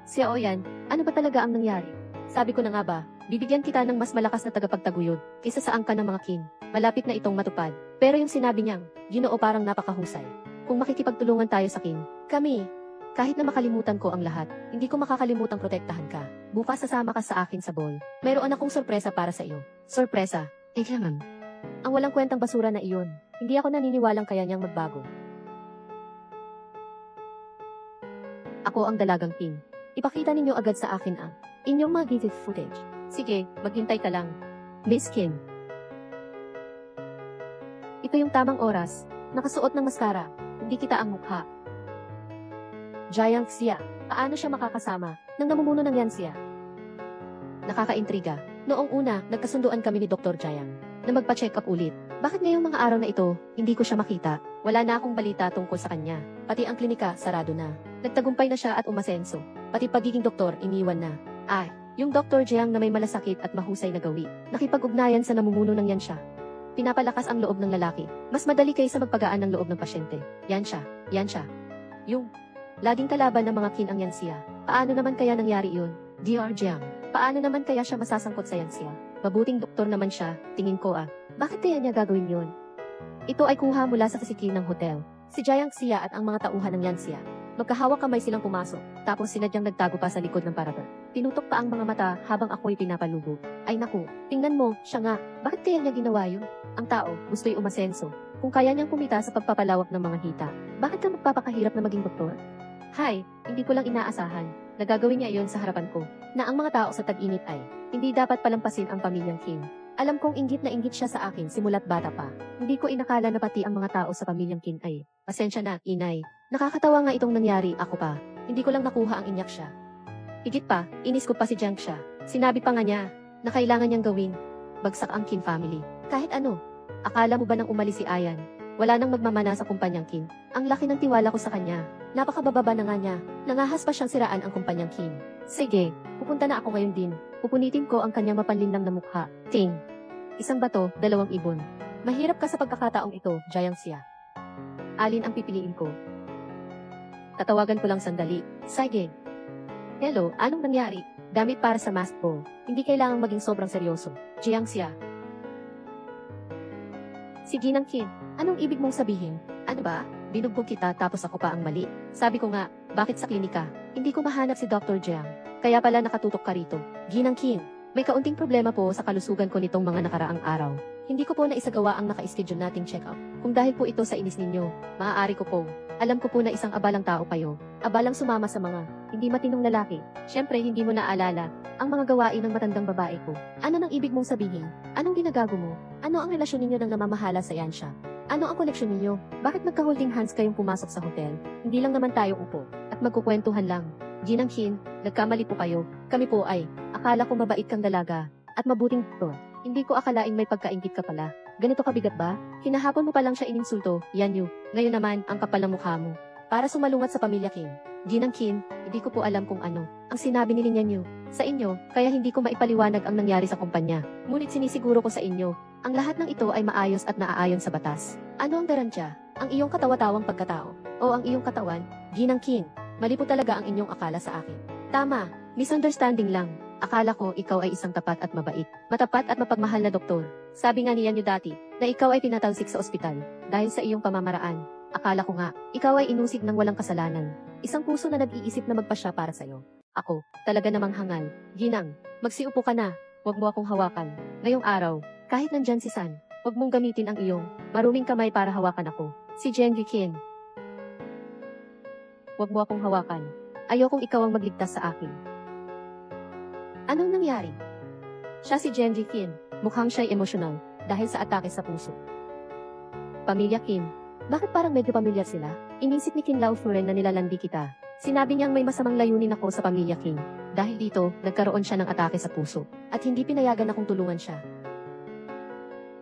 Xiao Yan, ano ba talaga ang nangyari? Sabi ko na nga ba, bibigyan kita ng mas malakas na tagapagtaguyod kaysa sa angka ng mga Kim. Malapit na itong matupad. Pero yung sinabi niyang, Ginoo parang napakahusay. Kung makikipagtulungan tayo sa Kim, kami, kahit na makalimutan ko ang lahat, hindi ko makakalimutang protektahan ka. Bukas sasama ka sa akin sa ball. Mayroon akong sorpresa para sa iyo. Sorpresa? Ma'am. Ang walang kwentang basura na iyon. Hindi ako naniniwalang kaya niyang magbago. Ako ang dalagang Kim. Ipakita ninyo agad sa akin ang inyong mga gated footage. Sige, maghintay ka lang. Miss Kim. Ito yung tamang oras. Nakasuot ng maskara. Hindi kita ang mukha. Jiang Xia. Paano siya makakasama nang namumuno ng yan siya? Nakakaintriga. Noong una, nagkasunduan kami ni Dr. Jiang na magpa-check up ulit. Bakit ngayong mga araw na ito, hindi ko siya makita? Wala na akong balita tungkol sa kanya. Pati ang klinika, sarado na. Nagtagumpay na siya at umasenso. Pati pagiging doktor, iniwan na. Yung Dr. Jiang na may malasakit at mahusay na gawi. Nakipag-ugnayan sa namumuno ng yan siya. Pinapalakas ang loob ng lalaki. Mas madali kaysa magpagaan ng loob ng pasyente. Yan siya. Yung laging kalaban ng mga Kim ang yan siya. Paano naman kaya nangyari yun? Dr. Jiang. Paano naman kaya siya masasangkot sa yan siya? Mabuting doktor naman siya, tingin ko Bakit kaya niya gagawin yun? Ito ay kuha mula sa kasikin ng hotel. Si Jiang Xia at ang mga tauhan ng yan siya. Magkahawak kamay silang pumasok, tapos sinadyang nagtago pa sa likod ng paraper. Tinutok pa ang mga mata habang ako'y pinapalubog. Ay naku, tingnan mo, siya nga, bakit kaya niya ginawa yun? Ang tao, gusto'y umasenso. Kung kaya niyang kumita sa pagpapalawak ng mga hita, bakit ka magpapakahirap na maging doktor? Hay, hindi ko lang inaasahan. Nagagawin niya iyon sa harapan ko, na ang mga tao sa tag-init ay, hindi dapat palampasin ang pamilyang Kim. Alam kong inggit na inggit siya sa akin simula't bata pa. Hindi ko inakala na pati ang mga tao sa pamilyang Kim ay, pasensya na, inay. Nakakatawa nga itong nangyari, ako pa. Hindi ko lang nakuha ang inyak siya. Higit pa, inis ko pa si Jiang siya. Sinabi pa nga niya, na kailangan niyang gawin. Bagsak ang Kim family. Kahit ano. Akala mo ba nang umalis si Ayan? Wala nang magmamana sa kumpanyang Kim. Ang laki ng tiwala ko sa kanya. Napakabababa na nga niya. Nangahas pa siyang siraan ang kumpanyang Kim. Sige, pupunta na ako ngayon din. Pupunitin ko ang kanyang mapanlinlang na mukha. Ting. Isang bato, 2 ibon. Mahirap ka sa pagkakataong ito, Jiang Xia. Alin ang pipiliin ko? Tatawagan ko lang sandali. Sige. Hello, anong nangyari? Damit para sa mask ball. Hindi kailangang maging sobrang seryoso. Jiang Xia. Sige nang Kim, anong ibig mong sabihin? Ano ba? Binugbog kita tapos ako pa ang mali. Sabi ko nga, bakit sa klinika? Hindi ko mahanap si Dr. Jiang. Kaya pala nakatutok ka rito. Ginang Kim, may kaunting problema po sa kalusugan ko nitong mga nakaraang araw. Hindi ko po naisagawa ang naka-schedule nating check-up. Kung dahil po ito sa inis ninyo, maaari ko po. Alam ko po na isang abalang tao kayo. Abalang sumama sa mga hindi matinong lalaki. Siyempre hindi mo naaalala ang mga gawain ng matandang babae ko. Ano nang ibig mong sabihin? Anong ginagago mo? Ano ang relasyon ninyo ng namamahala sa Yansha? Ano ang koneksyon ninyo? Bakit magka-holding hands kayong pumasok sa hotel? Hindi lang naman tayo upo at magkukwentuhan lang. Ginang Kim, nagkamali po kayo. Kami po ay, akala ko mabait kang dalaga at mabuting doktor. Hindi ko akalaing may pagkaingit ka pala. Ganito kabigat ba? Hinahapon mo pa lang siya ininsulto, yan yu. Ngayon naman, ang kapal ng mukha mo. Para sumalungat sa pamilya Kim. Ginang Kim, hindi ko po alam kung ano ang sinabi ni Lin Yan Yu sa inyo, kaya hindi ko maipaliwanag ang nangyari sa kumpanya. Ngunit sinisiguro ko sa inyo, ang lahat ng ito ay maayos at naaayon sa batas. Ano ang garantiya? Ang iyong katawa-tawang pagkatao o ang iyong katawan Ginang King, mali po talaga ang inyong akala sa akin. Tama, misunderstanding lang. Akala ko ikaw ay isang tapat at mabait, matapat at mapagmahal na doktor. Sabi nga niya niyo dati, na ikaw ay pinatalsik sa ospital, dahil sa iyong pamamaraan. Akala ko nga, ikaw ay inusig ng walang kasalanan. Isang puso na nag-iisip na magpasya para sa'yo. Ako, talaga namang hangal. Ginang, magsiupo ka na, huwag mo akong hawakan. Ngayong araw, kahit nandyan si San, huwag mong gamitin ang iyong maruming kamay para hawakan ako. Si Jengi Kin. Huwag mo akong hawakan. Ayokong ikaw ang magligtas sa akin. Anong nangyari? Siya si Jenji Kim. Mukhang siya'y emosyonal dahil sa atake sa puso. Pamilya Kim. Bakit parang medyo pamilyar sila? Inisip ni Kim Lao Furen na nilalandi kita. Sinabi niyang may masamang layunin ako sa pamilya Kim. Dahil dito, nagkaroon siya ng atake sa puso. At hindi pinayagan akong tulungan siya.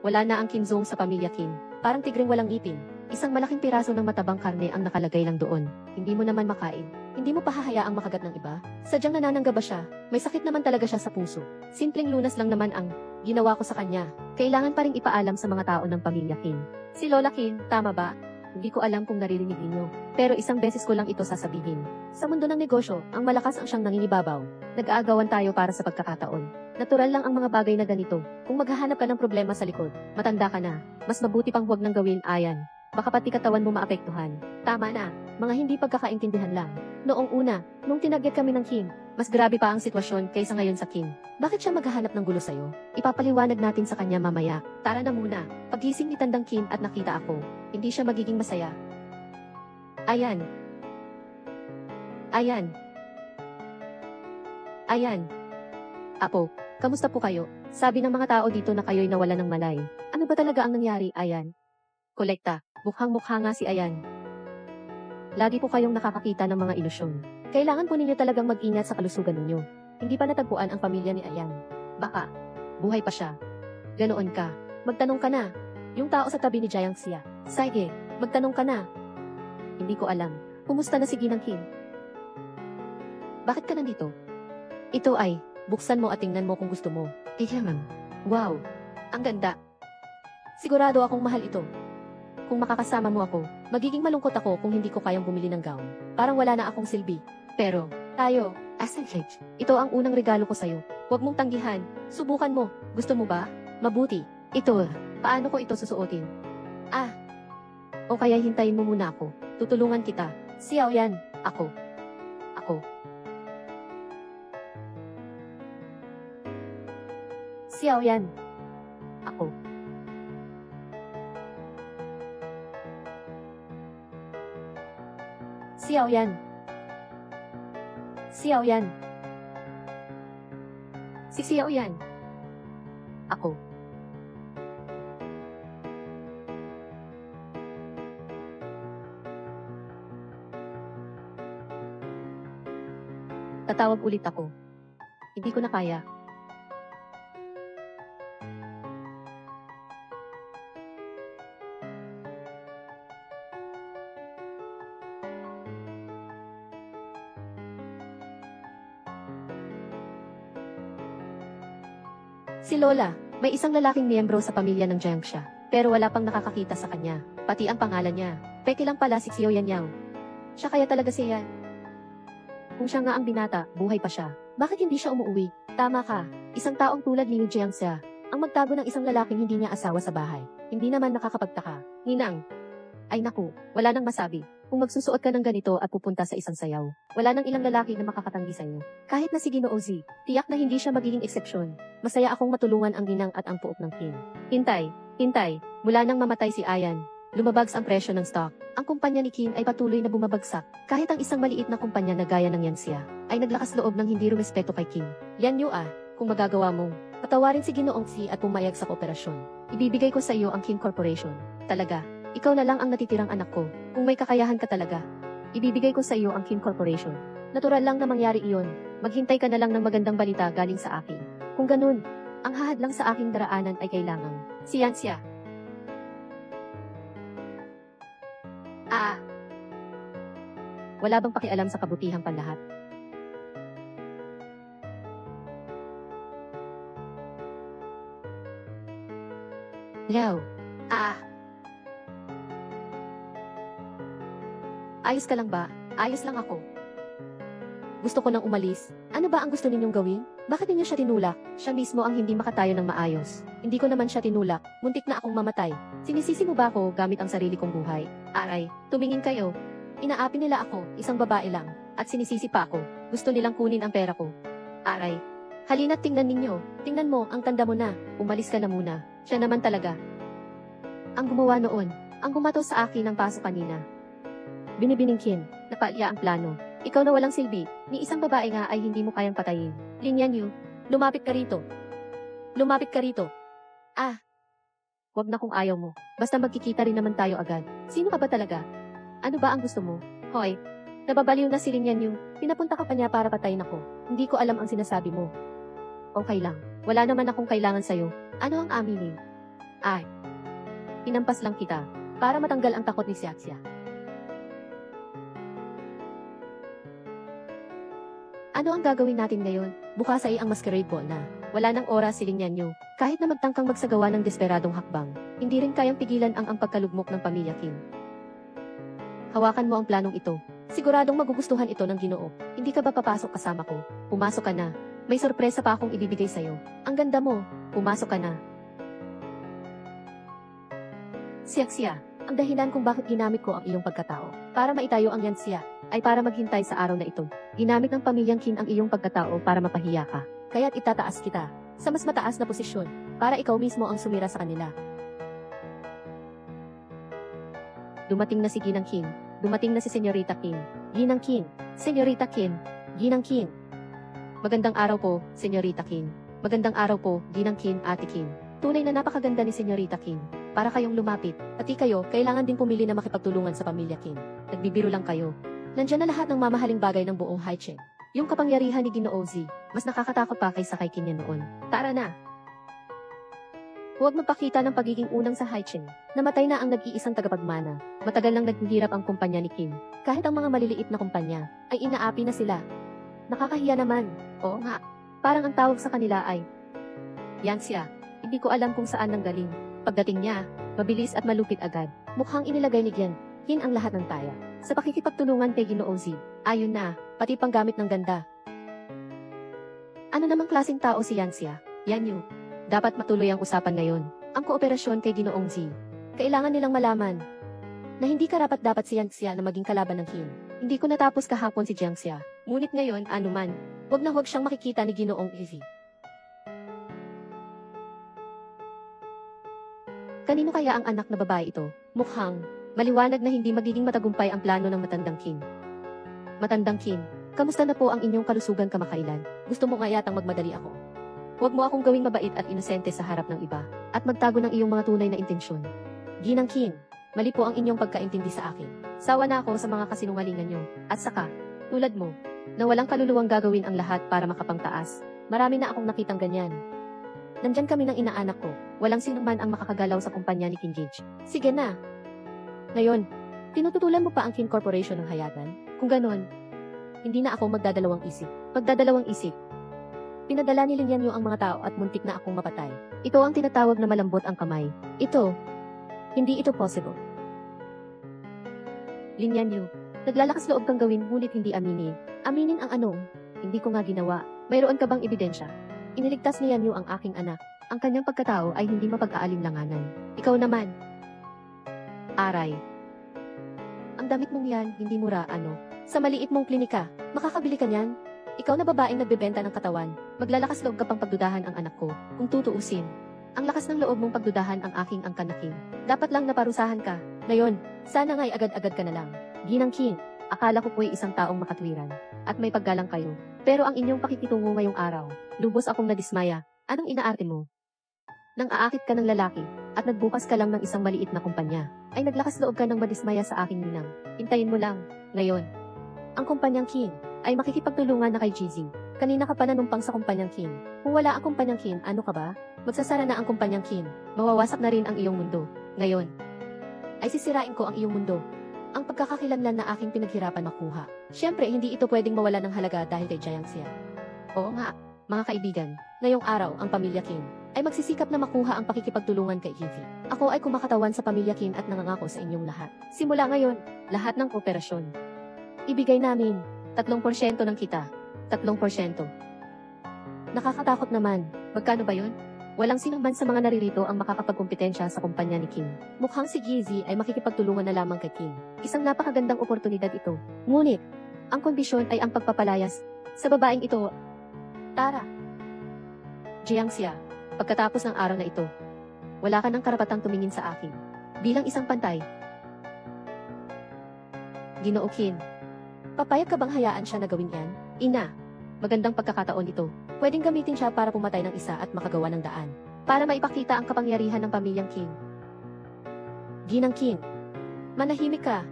Wala na ang Kim Zong sa pamilya Kim. Parang tigring walang ipin. Isang malaking piraso ng matabang karne ang nakalagay lang doon. Hindi mo naman makain. Hindi mo pahahayaang makagat ng iba. Sadyang nananangga ba siya? May sakit naman talaga siya sa puso. Simpleng lunas lang naman ang ginawa ko sa kanya. Kailangan pa ring ipaalam sa mga tao ng pamilya Kim. Si Lola Kim, tama ba? Hindi ko alam kung naririnig niyo. Pero isang beses ko lang ito sasabihin. Sa mundo ng negosyo, ang malakas ang siyang nangingibabaw. Nag-aagawan tayo para sa pagkakataon. Natural lang ang mga bagay na ganito. Kung maghahanap ka ng problema sa likod, matanda ka na. Mas mabuti pang huwag nang gawin, Ayan. Baka pati katawan mo maapektuhan. Tama na, mga hindi pagkakaintindihan lang. Noong una, nung tinagyat kami ng Kim, mas grabe pa ang sitwasyon kaysa ngayon sa Kim. Bakit siya maghahanap ng gulo sa'yo? Ipapaliwanag natin sa kanya mamaya. Tara na muna. Pagising ni Tandang Kim at nakita ako, hindi siya magiging masaya. Ayan. Ayan. Ayan. Apo, kamusta po kayo? Sabi ng mga tao dito na kayo'y nawala ng malay. Ano ba talaga ang nangyari, Ayan? Kolekta, mukhang-mukha nga si Ayan. Lagi po kayong nakakakita ng mga ilusyon. Kailangan po ninyo talagang mag-ingat sa kalusugan ninyo. Hindi pa natagpuan ang pamilya ni Ayan. Baka, buhay pa siya. Ganoon ka. Magtanong ka na. Yung tao sa tabi ni Jiang Xia. Sige, magtanong ka na. Hindi ko alam. Kumusta na si Ginang Kim? Bakit ka nandito? Ito ay, buksan mo at tingnan mo kung gusto mo. Iyaman. Wow, ang ganda. Sigurado akong mahal ito. Kung makakasama mo ako, magiging malungkot ako kung hindi ko kayang bumili ng gown. Parang wala na akong silbi. Pero, tayo, Asenhage, ito ang unang regalo ko sa'yo. Huwag mong tanggihan. Subukan mo. Gusto mo ba? Mabuti. Ito, paano ko ito susuotin? O kaya hintayin mo muna ako. Tutulungan kita. Siyaw yan. Ako. Siyaw yan. Ako. Siyaw yan. Siyaw yan. Si Siyaw yan. Ako. Tatawag ulit ako. Hindi ko na kaya. Si Lola, may isang lalaking miyembro sa pamilya ng Jiangxia, pero wala pang nakakakita sa kanya, pati ang pangalan niya. Peke lang pala si Xiao Yanyao. Siya kaya talaga siya. Kung siya nga ang binata, buhay pa siya. Bakit hindi siya umuwi? Tama ka, isang taong tulad ni Jiangxia, ang magtago ng isang lalaking hindi niya asawa sa bahay. Hindi naman nakakapagtaka. Ninang. Ay naku, wala nang masabi. Kung magsusuot ka ng ganito at pupunta sa isang sayaw, wala nang ilang lalaki na makakatanggi sa'yo. Kahit na si Ginoo Z, tiyak na hindi siya magiging eksepsyon. Masaya akong matulungan ang ninang at ang puok ng Kim. Hintay, mula nang mamatay si Ayan, lumabags ang presyo ng stock. Ang kumpanya ni Kim ay patuloy na bumabagsak. Kahit ang isang maliit na kumpanya na gaya ng Yanxia, ay naglakas loob ng hindi rumespeto kay Kim. Yan kung magagawa mo, patawarin si Ginoong Z at pumayag sa kooperasyon. Ibibigay ko sa iyo ang Kim Corporation. Talaga. Ikaw na lang ang natitirang anak ko. Kung may kakayahan ka talaga, ibibigay ko sa iyo ang Kim Corporation. Natural lang na mangyari iyon. Maghintay ka na lang ng magandang balita galing sa akin. Kung ganun, ang hahad lang sa aking daraanan ay kailangan. Si Yanxia. Wala bang pakialam sa kabutihang panlahat? Liao. Ayos ka lang ba? Ayos lang ako. Gusto ko nang umalis. Ano ba ang gusto ninyong gawin? Bakit ninyo siya tinulak? Siya mismo ang hindi makatayo ng maayos. Hindi ko naman siya tinulak. Muntik na akong mamatay. Sinisisi mo ba ako gamit ang sarili kong buhay? Aray, tumingin kayo. Inaapi nila ako, isang babae lang. At sinisisi pa ako. Gusto nilang kunin ang pera ko. Aray. Halina't tingnan ninyo. Tingnan mo, ang tanda mo na. Umalis ka na muna. Siya naman talaga. Ang gumawa noon. Ang bumato sa akin ng paso kanina. Binibiningkin. Napaalya ang plano. Ikaw na walang silbi, ni isang babae nga ay hindi mo kayang patayin. Lin Yanyu, lumapit ka rito. Lumapit ka rito. Ah. Wag na kung ayaw mo. Basta magkikita rin naman tayo agad. Sino ka ba talaga? Ano ba ang gusto mo? Hoy, nababaliw na si Lin Yanyu. Pinapunta ka pa niya para patayin ako. Hindi ko alam ang sinasabi mo. Okay lang. Wala naman akong kailangan sa'yo. Ano ang aminin? Ay. Hinampas lang kita. Para matanggal ang takot ni Xiaxia. Ano ang gagawin natin ngayon? Bukas ay ang masquerade ball na. Wala nang oras si Lin Yanyu. Kahit na magtangkang magsagawa ng desperadong hakbang, hindi rin kayang pigilan ang pagkalugmok ng pamilya Kim. Hawakan mo ang planong ito. Siguradong magugustuhan ito ng Ginoo. Hindi ka ba papasok kasama ko? Pumasok ka na. May sorpresa pa akong ibibigay sa'yo. Ang ganda mo. Pumasok ka na. Xiaxia, ang dahilan kung bakit ginamit ko ang iyong pagkatao para maitayo ang Yanxia ay para maghintay sa araw na ito. Ginamit ng pamilyang Qin ang iyong pagkatao para mapahiya ka. Kaya't itataas kita sa mas mataas na posisyon para ikaw mismo ang sumira sa kanila. Dumating na si Ginang Qin. Dumating na si Senyorita Qin. Ginang Qin. Senyorita Qin. Ginang Qin. Magandang araw po, Senyorita Qin. Magandang araw po, Ginang Qin, Ate Qin. Tunay na napakaganda ni Senyorita Qin. Para kayong lumapit, pati kayo, kailangan din pumili na makipagtulungan sa pamilya Qin. Nagbibiro lang kayo. Nandiyan na lahat ng mamahaling bagay ng buong Haichen. Yung kapangyarihan ni Ginoo Z, mas nakakatakot pa kaysa kay Qin niya noon. Tara na! Huwag magpakita ng pagiging unang sa Haichen. Namatay na ang nag-iisang tagapagmana. Matagal nang naghihirap ang kumpanya ni Qin. Kahit ang mga maliliit na kumpanya, ay inaapi na sila. Nakakahiya naman. Oo nga. Parang ang tawag sa kanila ay Yanxia. Hindi ko alam kung saan nanggaling. Pagdating niya, mabilis at malupit agad. Mukhang inilagay ni Qin ang lahat ng taya. Sa pakikipagtulungan kay Ginoo Z, ayon na, pati panggamit ng ganda. Ano namang klaseng tao si Yanxia? Yanyu. Dapat matuloy ang usapan ngayon. Ang kooperasyon kay Ginoong Z. Kailangan nilang malaman na hindi karapat-dapat si Yanxia na maging kalaban ng Qin. Hindi ko natapos kahapon si Jiangxia. Ngunit ngayon, anuman, wag na wag siyang makikita ni Ginoong Z. Kanino kaya ang anak na babae ito? Mukhang maliwanag na hindi magiging matagumpay ang plano ng matandang Qin. Matandang Qin, kamusta na po ang inyong kalusugan kamakailan? Gusto mo nga yatang magmadali ako. Huwag mo akong gawing mabait at inosente sa harap ng iba, at magtago ng iyong mga tunay na intensyon. Ginang Qin, mali po ang inyong pagkaintindi sa akin. Sawa na ako sa mga kasinungalingan niyo. At saka, tulad mo, na walang kaluluwang gagawin ang lahat para makapangtaas. Marami na akong nakitang ganyan. Nandyan kami ng inaanak ko. Walang sino man ang makakagalaw sa kumpanya ni Qin Gage. Sige na. Ngayon, tinututulan mo pa ang Qin Corporation ng hayagan? Kung ganon, hindi na ako magdadalawang isip. Magdadalawang isip. Pinadala ni Lin Yanyu ang mga tao at muntik na akong mapatay. Ito ang tinatawag na malambot ang kamay. Hindi ito possible. Lin Yanyu, naglalakas loob kang gawin ngunit hindi aminin. Aminin ang anong, hindi ko nga ginawa. Mayroon ka bang ebidensya? Iniligtas ni Yanyu ang aking anak. Ang kanyang pagkatao ay hindi mapag-aalinlanganan. Ikaw naman. Aray. Ang damit mong yan, hindi mura, ano? Sa maliit mong klinika, makakabili ka niyan? Ikaw na babaeng nagbebenta ng katawan, maglalakas loob ka pang pagdudahan ang anak ko, kung tutuusin. Ang lakas ng loob mong pagdudahan ang aking angkanakin. Dapat lang naparusahan ka. Ngayon, sana nga'y agad-agad ka na lang. Ginang Qin, akala ko po'y isang taong makatwiran, at may paggalang kayo. Pero ang inyong pakikitungo ngayong araw, lubos akong nadismaya. Anong inaarte mo? Nang aakit ka ng lalaki, at nagbukas ka lang ng isang maliit na kumpanya, ay naglakas loob ka ng madismaya sa aking ninang. Hintayin mo lang. Ngayon, ang kumpanyang Qin ay makikipagtulungan na kay Jizzy. Kanina ka pa nanumpang sa kumpanyang Qin. Kung wala ang kumpanyang Qin, ano ka ba? Magsasara na ang kumpanyang Qin. Mawawasak na rin ang iyong mundo. Ngayon, ay sisirain ko ang iyong mundo. Ang pagkakakilanlan na aking pinaghirapan nakuha. Siyempre, hindi ito pwedeng mawala ng halaga dahil kay Jiangxia. Oo nga, mga kaibigan, ngayong araw ang pamilya Qin ay magsisikap na makuha ang pakikipagtulungan kay Ivy. Ako ay kumakatawan sa pamilya Qin at nangangako sa inyong lahat. Simula ngayon, lahat ng kooperasyon Ibigay namin 3% ng kita. 3%. Nakakatakot naman. Magkano ba yun? Walang sinangman sa mga naririto ang makakapagkumpetensya sa kumpanya ni Kim. Mukhang si Gizzy ay makikipagtulungan na lamang kay Kim. Isang napakagandang oportunidad ito. Ngunit, ang kondisyon ay ang pagpapalayas sa babaeng ito. Tara. Jiangxia, pagkatapos ng araw na ito, wala ka ng karapatang tumingin sa akin. Bilang isang pantay. Ginoo Kim, papayag ka bang hayaan siya na gawin yan? Ina, magandang pagkakataon ito. Pwedeng gamitin siya para pumatay ng isa at makagawa ng daan. Para maipakita ang kapangyarihan ng pamilyang Kim. Ginang Kim, manahimik ka.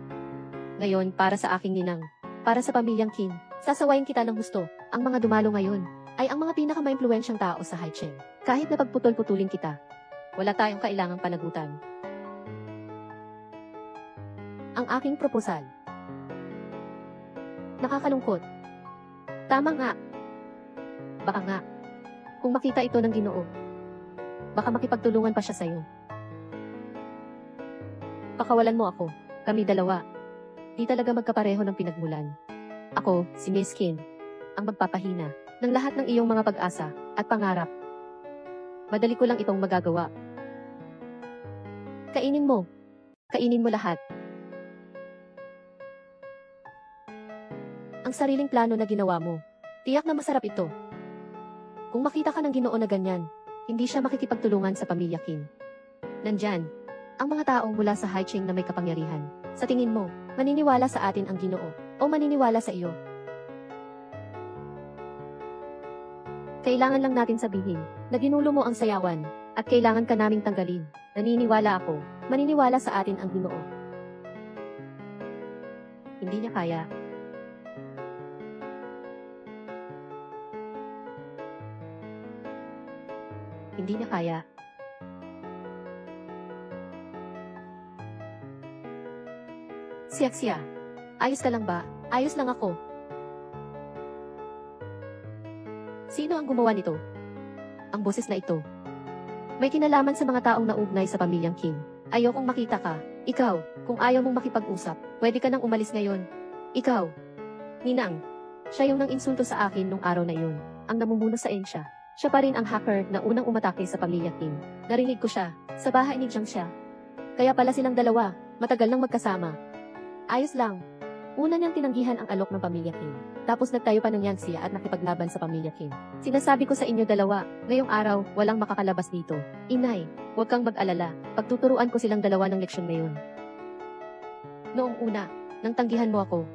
Ngayon, para sa aking ninang, para sa pamilyang Kim, sasawayin kita ng gusto. Ang mga dumalo ngayon, ay ang mga pinakamaimpluwensyang tao sa Haicheng. Kahit na pagputol-putulin kita, wala tayong kailangang panagutan. Ang aking proposal. Nakakalungkot. Tama nga. Baka nga, kung makita ito ng Ginoo, baka makipagtulungan pa siya sa'yo. Pakawalan mo ako, kami dalawa. Di talaga magkapareho ng pinagmulan. Ako, si Miss Kim, ang magpapahina ng lahat ng iyong mga pag-asa at pangarap. Madali ko lang itong magagawa. Kainin mo. Kainin mo lahat. Ang sariling plano na ginawa mo, tiyak na masarap ito. Kung makita ka ng Ginoo na ganyan, hindi siya makikipagtulungan sa pamilya Kim. Nandyan, ang mga taong mula sa Haicheng na may kapangyarihan. Sa tingin mo, maniniwala sa atin ang Ginoo, o maniniwala sa iyo? Kailangan lang natin sabihin, na ginulo mo ang sayawan, at kailangan ka naming tanggalin. Naniniwala ako, maniniwala sa atin ang Ginoo. Hindi niya kaya. Hindi niya kaya. Siya, ayos ka lang ba? Ayos lang ako. Sino ang gumawa nito? Ang boses na ito. May kinalaman sa mga taong naugnay sa pamilyang Kim. Ayokong makita ka. Ikaw, kung ayaw mong makipag-usap, pwede ka nang umalis ngayon. Ikaw, Ninang, siya yung nang insulto sa akin nung araw na iyon. Ang namumuno sa ensya. Siya pa rin ang hacker na unang umatake sa pamilya Kim. Narinig ko siya, sa bahay ni Jiangxia. Kaya pala silang dalawa, matagal nang magkasama. Ayos lang. Una niyang tinanggihan ang alok ng pamilya Kim. Tapos nagtayo pa ng Yangxia at nakipaglaban sa pamilya Kim. Sinasabi ko sa inyo dalawa, ngayong araw, walang makakalabas dito. Inay, huwag kang mag-alala, pagtuturuan ko silang dalawa ng leksyon ngayon. Noong una, nang tanggihan mo ako,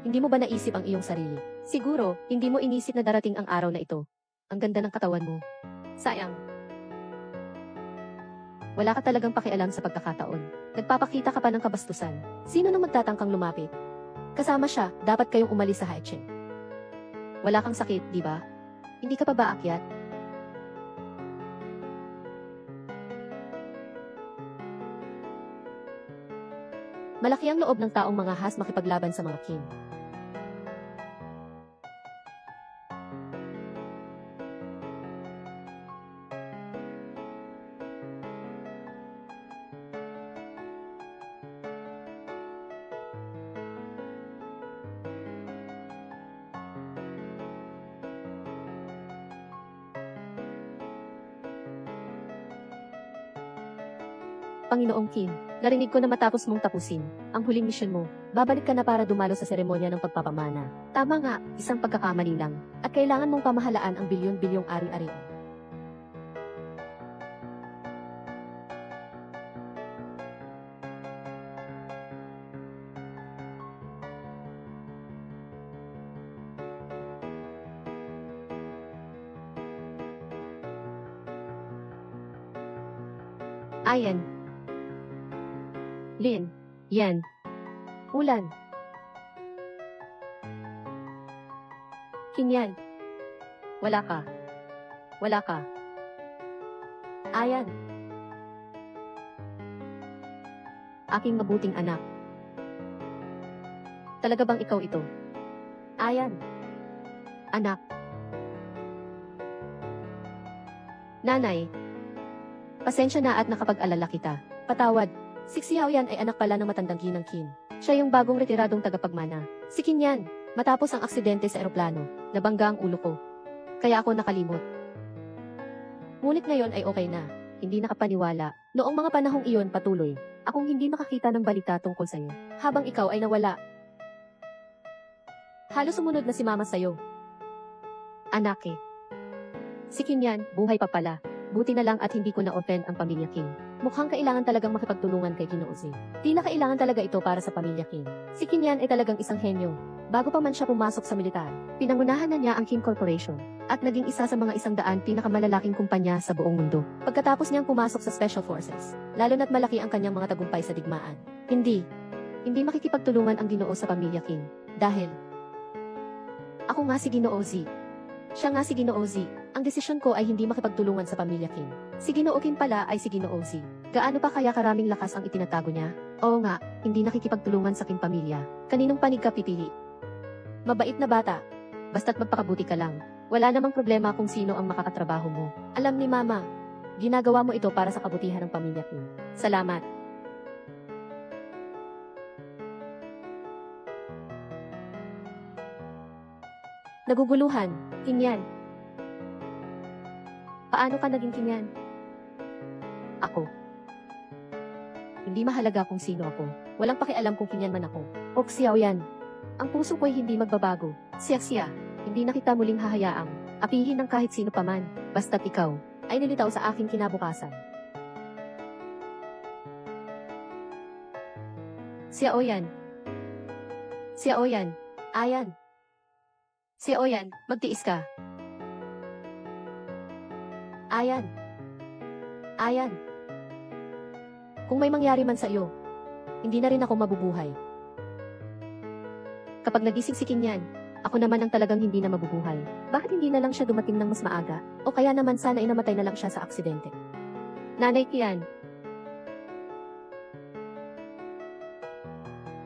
hindi mo ba naisip ang iyong sarili? Siguro, hindi mo inisip na darating ang araw na ito. Ang ganda ng katawan mo. Sayang. Wala ka talagang pakialam sa pagkakataon. Nagpapakita ka pa ng kabastusan. Sino nang magtatangkang lumapit? Kasama siya, dapat kayong umalis sa Haicheng. Wala kang sakit, di ba? Hindi ka pa ba akyat? Malaki ang loob ng taong mga has makipaglaban sa mga Kim. Panginoong Kim, narinig ko na matapos mong tapusin ang huling misyon mo, babalik ka na para dumalo sa seremonya ng pagpapamana. Tama nga, isang pagkakamali lang, at kailangan mong pamahalaan ang bilyon-bilyong ari-ari. Ayan. Lin, Yan, Ulan, Kinyan. Wala ka. Wala ka. Ayan. Aking mabuting anak. Talaga bang ikaw ito? Ayan. Anak. Nanay. Pasensya na at nakapag-alala kita. Patawad. Si Xiaoyan ay anak pala ng matandang ginang Kim. Siya yung bagong retiradong tagapagmana. Si Kinyan, matapos ang aksidente sa eroplano, nabangga ang ulo ko. Kaya ako nakalimot. Ngunit ngayon ay okay na, hindi nakapaniwala. Noong mga panahong iyon patuloy, akong hindi makakita ng balita tungkol sa'yo. Habang ikaw ay nawala. Halos sumunod na si mama sa'yo. Anake. Si Kinyan, buhay pa pala. Buti na lang at hindi ko na-offend ang pamilya Kim. Mukhang kailangan talagang makipagtulungan kay Ginoo Z. Di na kailangan talaga ito para sa pamilya Kim. Si Kinyan ay talagang isang henyo. Bago pa man siya pumasok sa militar, pinangunahan na niya ang Kim Corporation at naging isa sa mga 100 pinakamalalaking kumpanya sa buong mundo. Pagkatapos niyang pumasok sa Special Forces, lalo na't malaki ang kanyang mga tagumpay sa digmaan. Hindi makikipagtulungan ang Ginoo sa pamilya Kim. Dahil, ako nga si Ginoo Z. Siya nga si Ginoo Z. Ang desisyon ko ay hindi makipagtulungan sa pamilya Kim. Si Ginoo Kim pala ay si Ginoo Z. Gaano pa kaya karaming lakas ang itinatago niya? Oo nga, hindi nakikipagtulungan sa Kim pamilya. Kaninong panig ka pipili? Mabait na bata. Basta't magpakabuti ka lang. Wala namang problema kung sino ang makakatrabaho mo. Alam ni Mama, ginagawa mo ito para sa kabutihan ng pamilya Kim. Salamat. Naguguluhan, Kinyan. Paano ka naging Kinyan? Ako. Hindi mahalaga kung sino ako. Walang pakialam kung Kinyan man ako. O Xiao yan. Ang puso ko'y hindi magbabago. Siya. Hindi na kita muling hahayaang apihin ng kahit sino paman. Basta't ikaw ay nilitaw sa aking kinabukasan. Xiao yan. Ayan. Xiao yan, magtiis ka. Ayan. Kung may mangyari man sa iyo, hindi na rin ako mabubuhay. Kapag nagising si Kinyan, ako naman ang talagang hindi na mabubuhay. Bakit hindi na lang siya dumating ng mas maaga? O kaya naman sana inamatay na lang siya sa aksidente? Nanay Kian.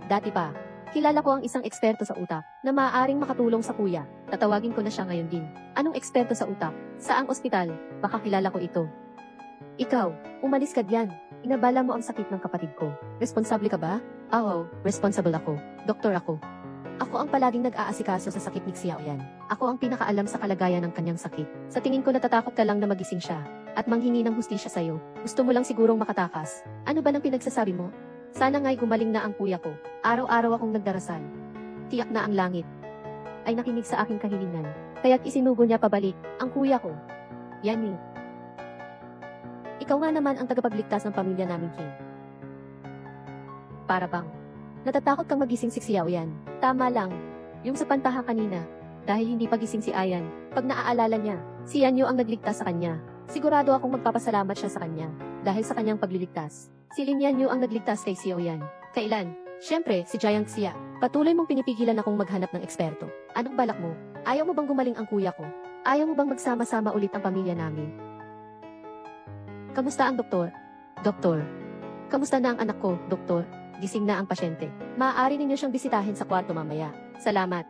Dati pa, kilala ko ang isang eksperto sa utak na maaaring makatulong sa kuya. Tatawagin ko na siya ngayon din. Anong eksperto sa utak? Saang ospital? Baka kilala ko ito. Ikaw, umalis ka diyan. Inabala mo ang sakit ng kapatid ko. Responsable ka ba? Oo, responsible ako. Doktor ako. Ako ang palaging nag-aasikaso sa sakit ni Xiao Yan. Ako ang pinakaalam sa kalagayan ng kanyang sakit. Sa tingin ko natatakot ka lang na magising siya at manghingi ng hustisya sa'yo. Gusto mo lang sigurong makatakas. Ano ba nang pinagsasabi mo? Sana nga'y gumaling na ang kuya ko. Araw-araw akong nagdarasal. Tiyak na ang langit ay nakinig sa aking kahilingan. Kaya't isinugo niya pabalik ang kuya ko. Yan eh. Ikaw nga naman ang tagapagligtas ng pamilya namin, Kim. Para bang natatakot kang magising si Xiao Yan? Tama lang. Yung sa pantaha kanina. Dahil hindi pagising si Ayan. Pag naaalala niya, si Yanyo ang nagligtas sa kanya. Sigurado akong magpapasalamat siya sa kanya. Dahil sa kanyang pagliligtas. Si Lin Yanyo ang nagligtas kay Xiao Yan. Kailan? Siyempre, si Jiang Xia. Patuloy mong pinipigilan akong maghanap ng eksperto. Anong balak mo? Ayaw mo bang gumaling ang kuya ko? Ayaw mo bang magsama-sama ulit ang pamilya namin? Kamusta ang doktor? Doktor. Kamusta na ang anak ko, doktor? Gising na ang pasyente. Maaari ninyo siyang bisitahin sa kwarto mamaya. Salamat.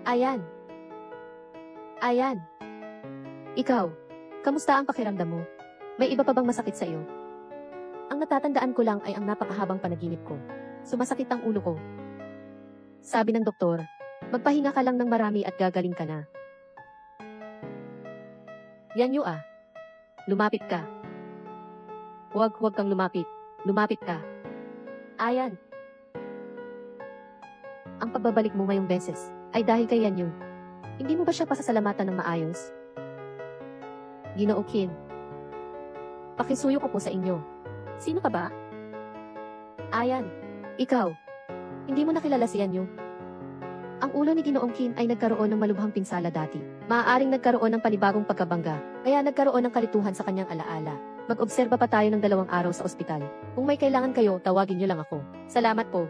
Ayan. Ikaw, kamusta ang pakiramdam mo? May iba pa bang masakit sa iyo? Ang natatandaan ko lang ay ang napakahabang panaginip ko. Sumasakit ang ulo ko. Sabi ng doktor, magpahinga ka lang ng marami at gagaling ka na. Yanyo ah. Lumapit ka. Huwag kang lumapit. Lumapit ka. Ayan. Ang pagbabalik mo ngayong beses ay dahil kay Yanyo. Hindi mo ba siya pasasalamatan ng maayos? Ginoo Kim. Pakisuyo ko po sa inyo. Sino ka ba? Ayan. Ikaw. Hindi mo nakilala si Yanyo. Ang ulo ni Ginoong Kim ay nagkaroon ng malubhang pinsala dati. Maaaring nagkaroon ng panibagong pagkabangga, kaya nagkaroon ng kalituhan sa kanyang alaala. Mag-obserba pa tayo ng 2 araw sa ospital. Kung may kailangan kayo, tawagin niyo lang ako. Salamat po.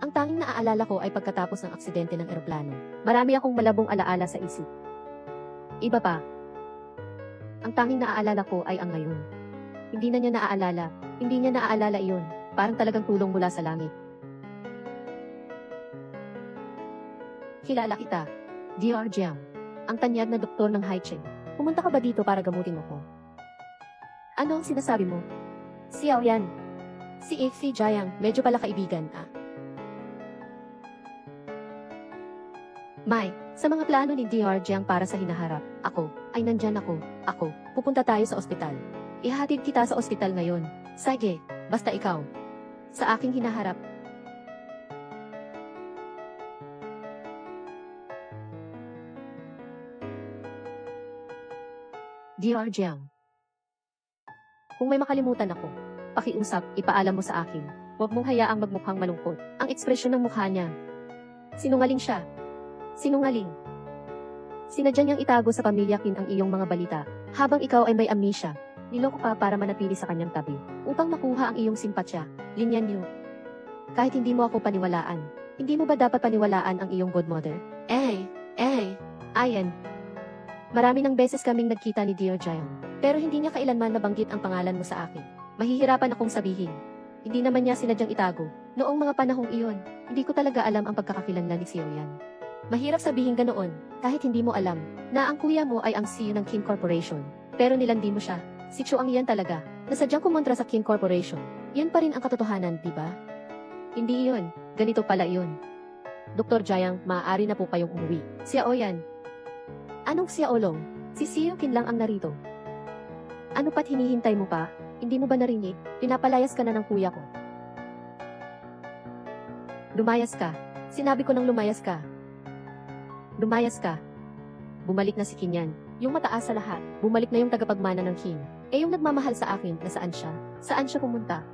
Ang tanging naaalala ko ay pagkatapos ng aksidente ng eroplano. Marami akong malabong alaala sa isip. Iba pa. Ang tanging naaalala ko ay ang ngayon. Hindi na niya naaalala. Hindi niya naaalala iyon. Parang talagang tulong mula sa langit. Kilala kita. Dr. Jiang. Ang tanyag na doktor ng Haicheng. Pumunta ka ba dito para gamutin mo ko? Ano ang sinasabi mo? Si Aoyan. Si Ify Jayang, medyo pala kaibigan, ah. Mai, sa mga plano ni Dr. Jiang para sa hinaharap, ako, ay nandyan ako, pupunta tayo sa ospital. Ihahatid kita sa ospital ngayon. Sige, basta ikaw. Sa aking hinaharap. Dr. Jiang. Kung may makalimutan ako, pakiusap, ipaalam mo sa akin. Huwag mong hayaang magmukhang malungkot. Ang ekspresyon ng mukha niya. Sinungaling siya. Sinungaling. Sinadya niyang itago sa pamilya Qin ang iyong mga balita, habang ikaw ay may amnesia. Niloko ka para manatili sa kanyang tabi, upang makuha ang iyong simpatya. Linyan niyo. Kahit hindi mo ako paniwalaan, hindi mo ba dapat paniwalaan ang iyong godmother? Ayan. Marami ng beses kaming nagkita ni Dr. Jiang, pero hindi niya kailanman nabanggit ang pangalan mo sa akin. Mahihirapan akong sabihin. Hindi naman niya sinadyang itago. Noong mga panahong iyon, hindi ko talaga alam ang pagkakakilanlan ni Xiaoyan. Mahirap sabihin ganoon, kahit hindi mo alam, na ang kuya mo ay ang CEO ng Qin Corporation. Pero nilandi mo siya. Si Chuang yan talaga, na sadyang kumontra sa Qin Corporation. Yan pa rin ang katotohanan, di ba? Hindi iyon. Ganito pala iyon. Dr. Jiang, maaari na po kayong umuwi. Xiaoyan. Anong Xiaolong? Si CEO Qin lang ang narito. Ano pa't hinihintay mo pa? Hindi mo ba narinig? Pinapalayas ka na ng kuya ko. Lumayas ka. Sinabi ko nang lumayas ka. Lumayas ka. Bumalik na si Qin yan. Yung mataas sa lahat. Bumalik na yung tagapagmana ng Qin. Yung nagmamahal sa akin, nasaan siya? Saan siya pumunta?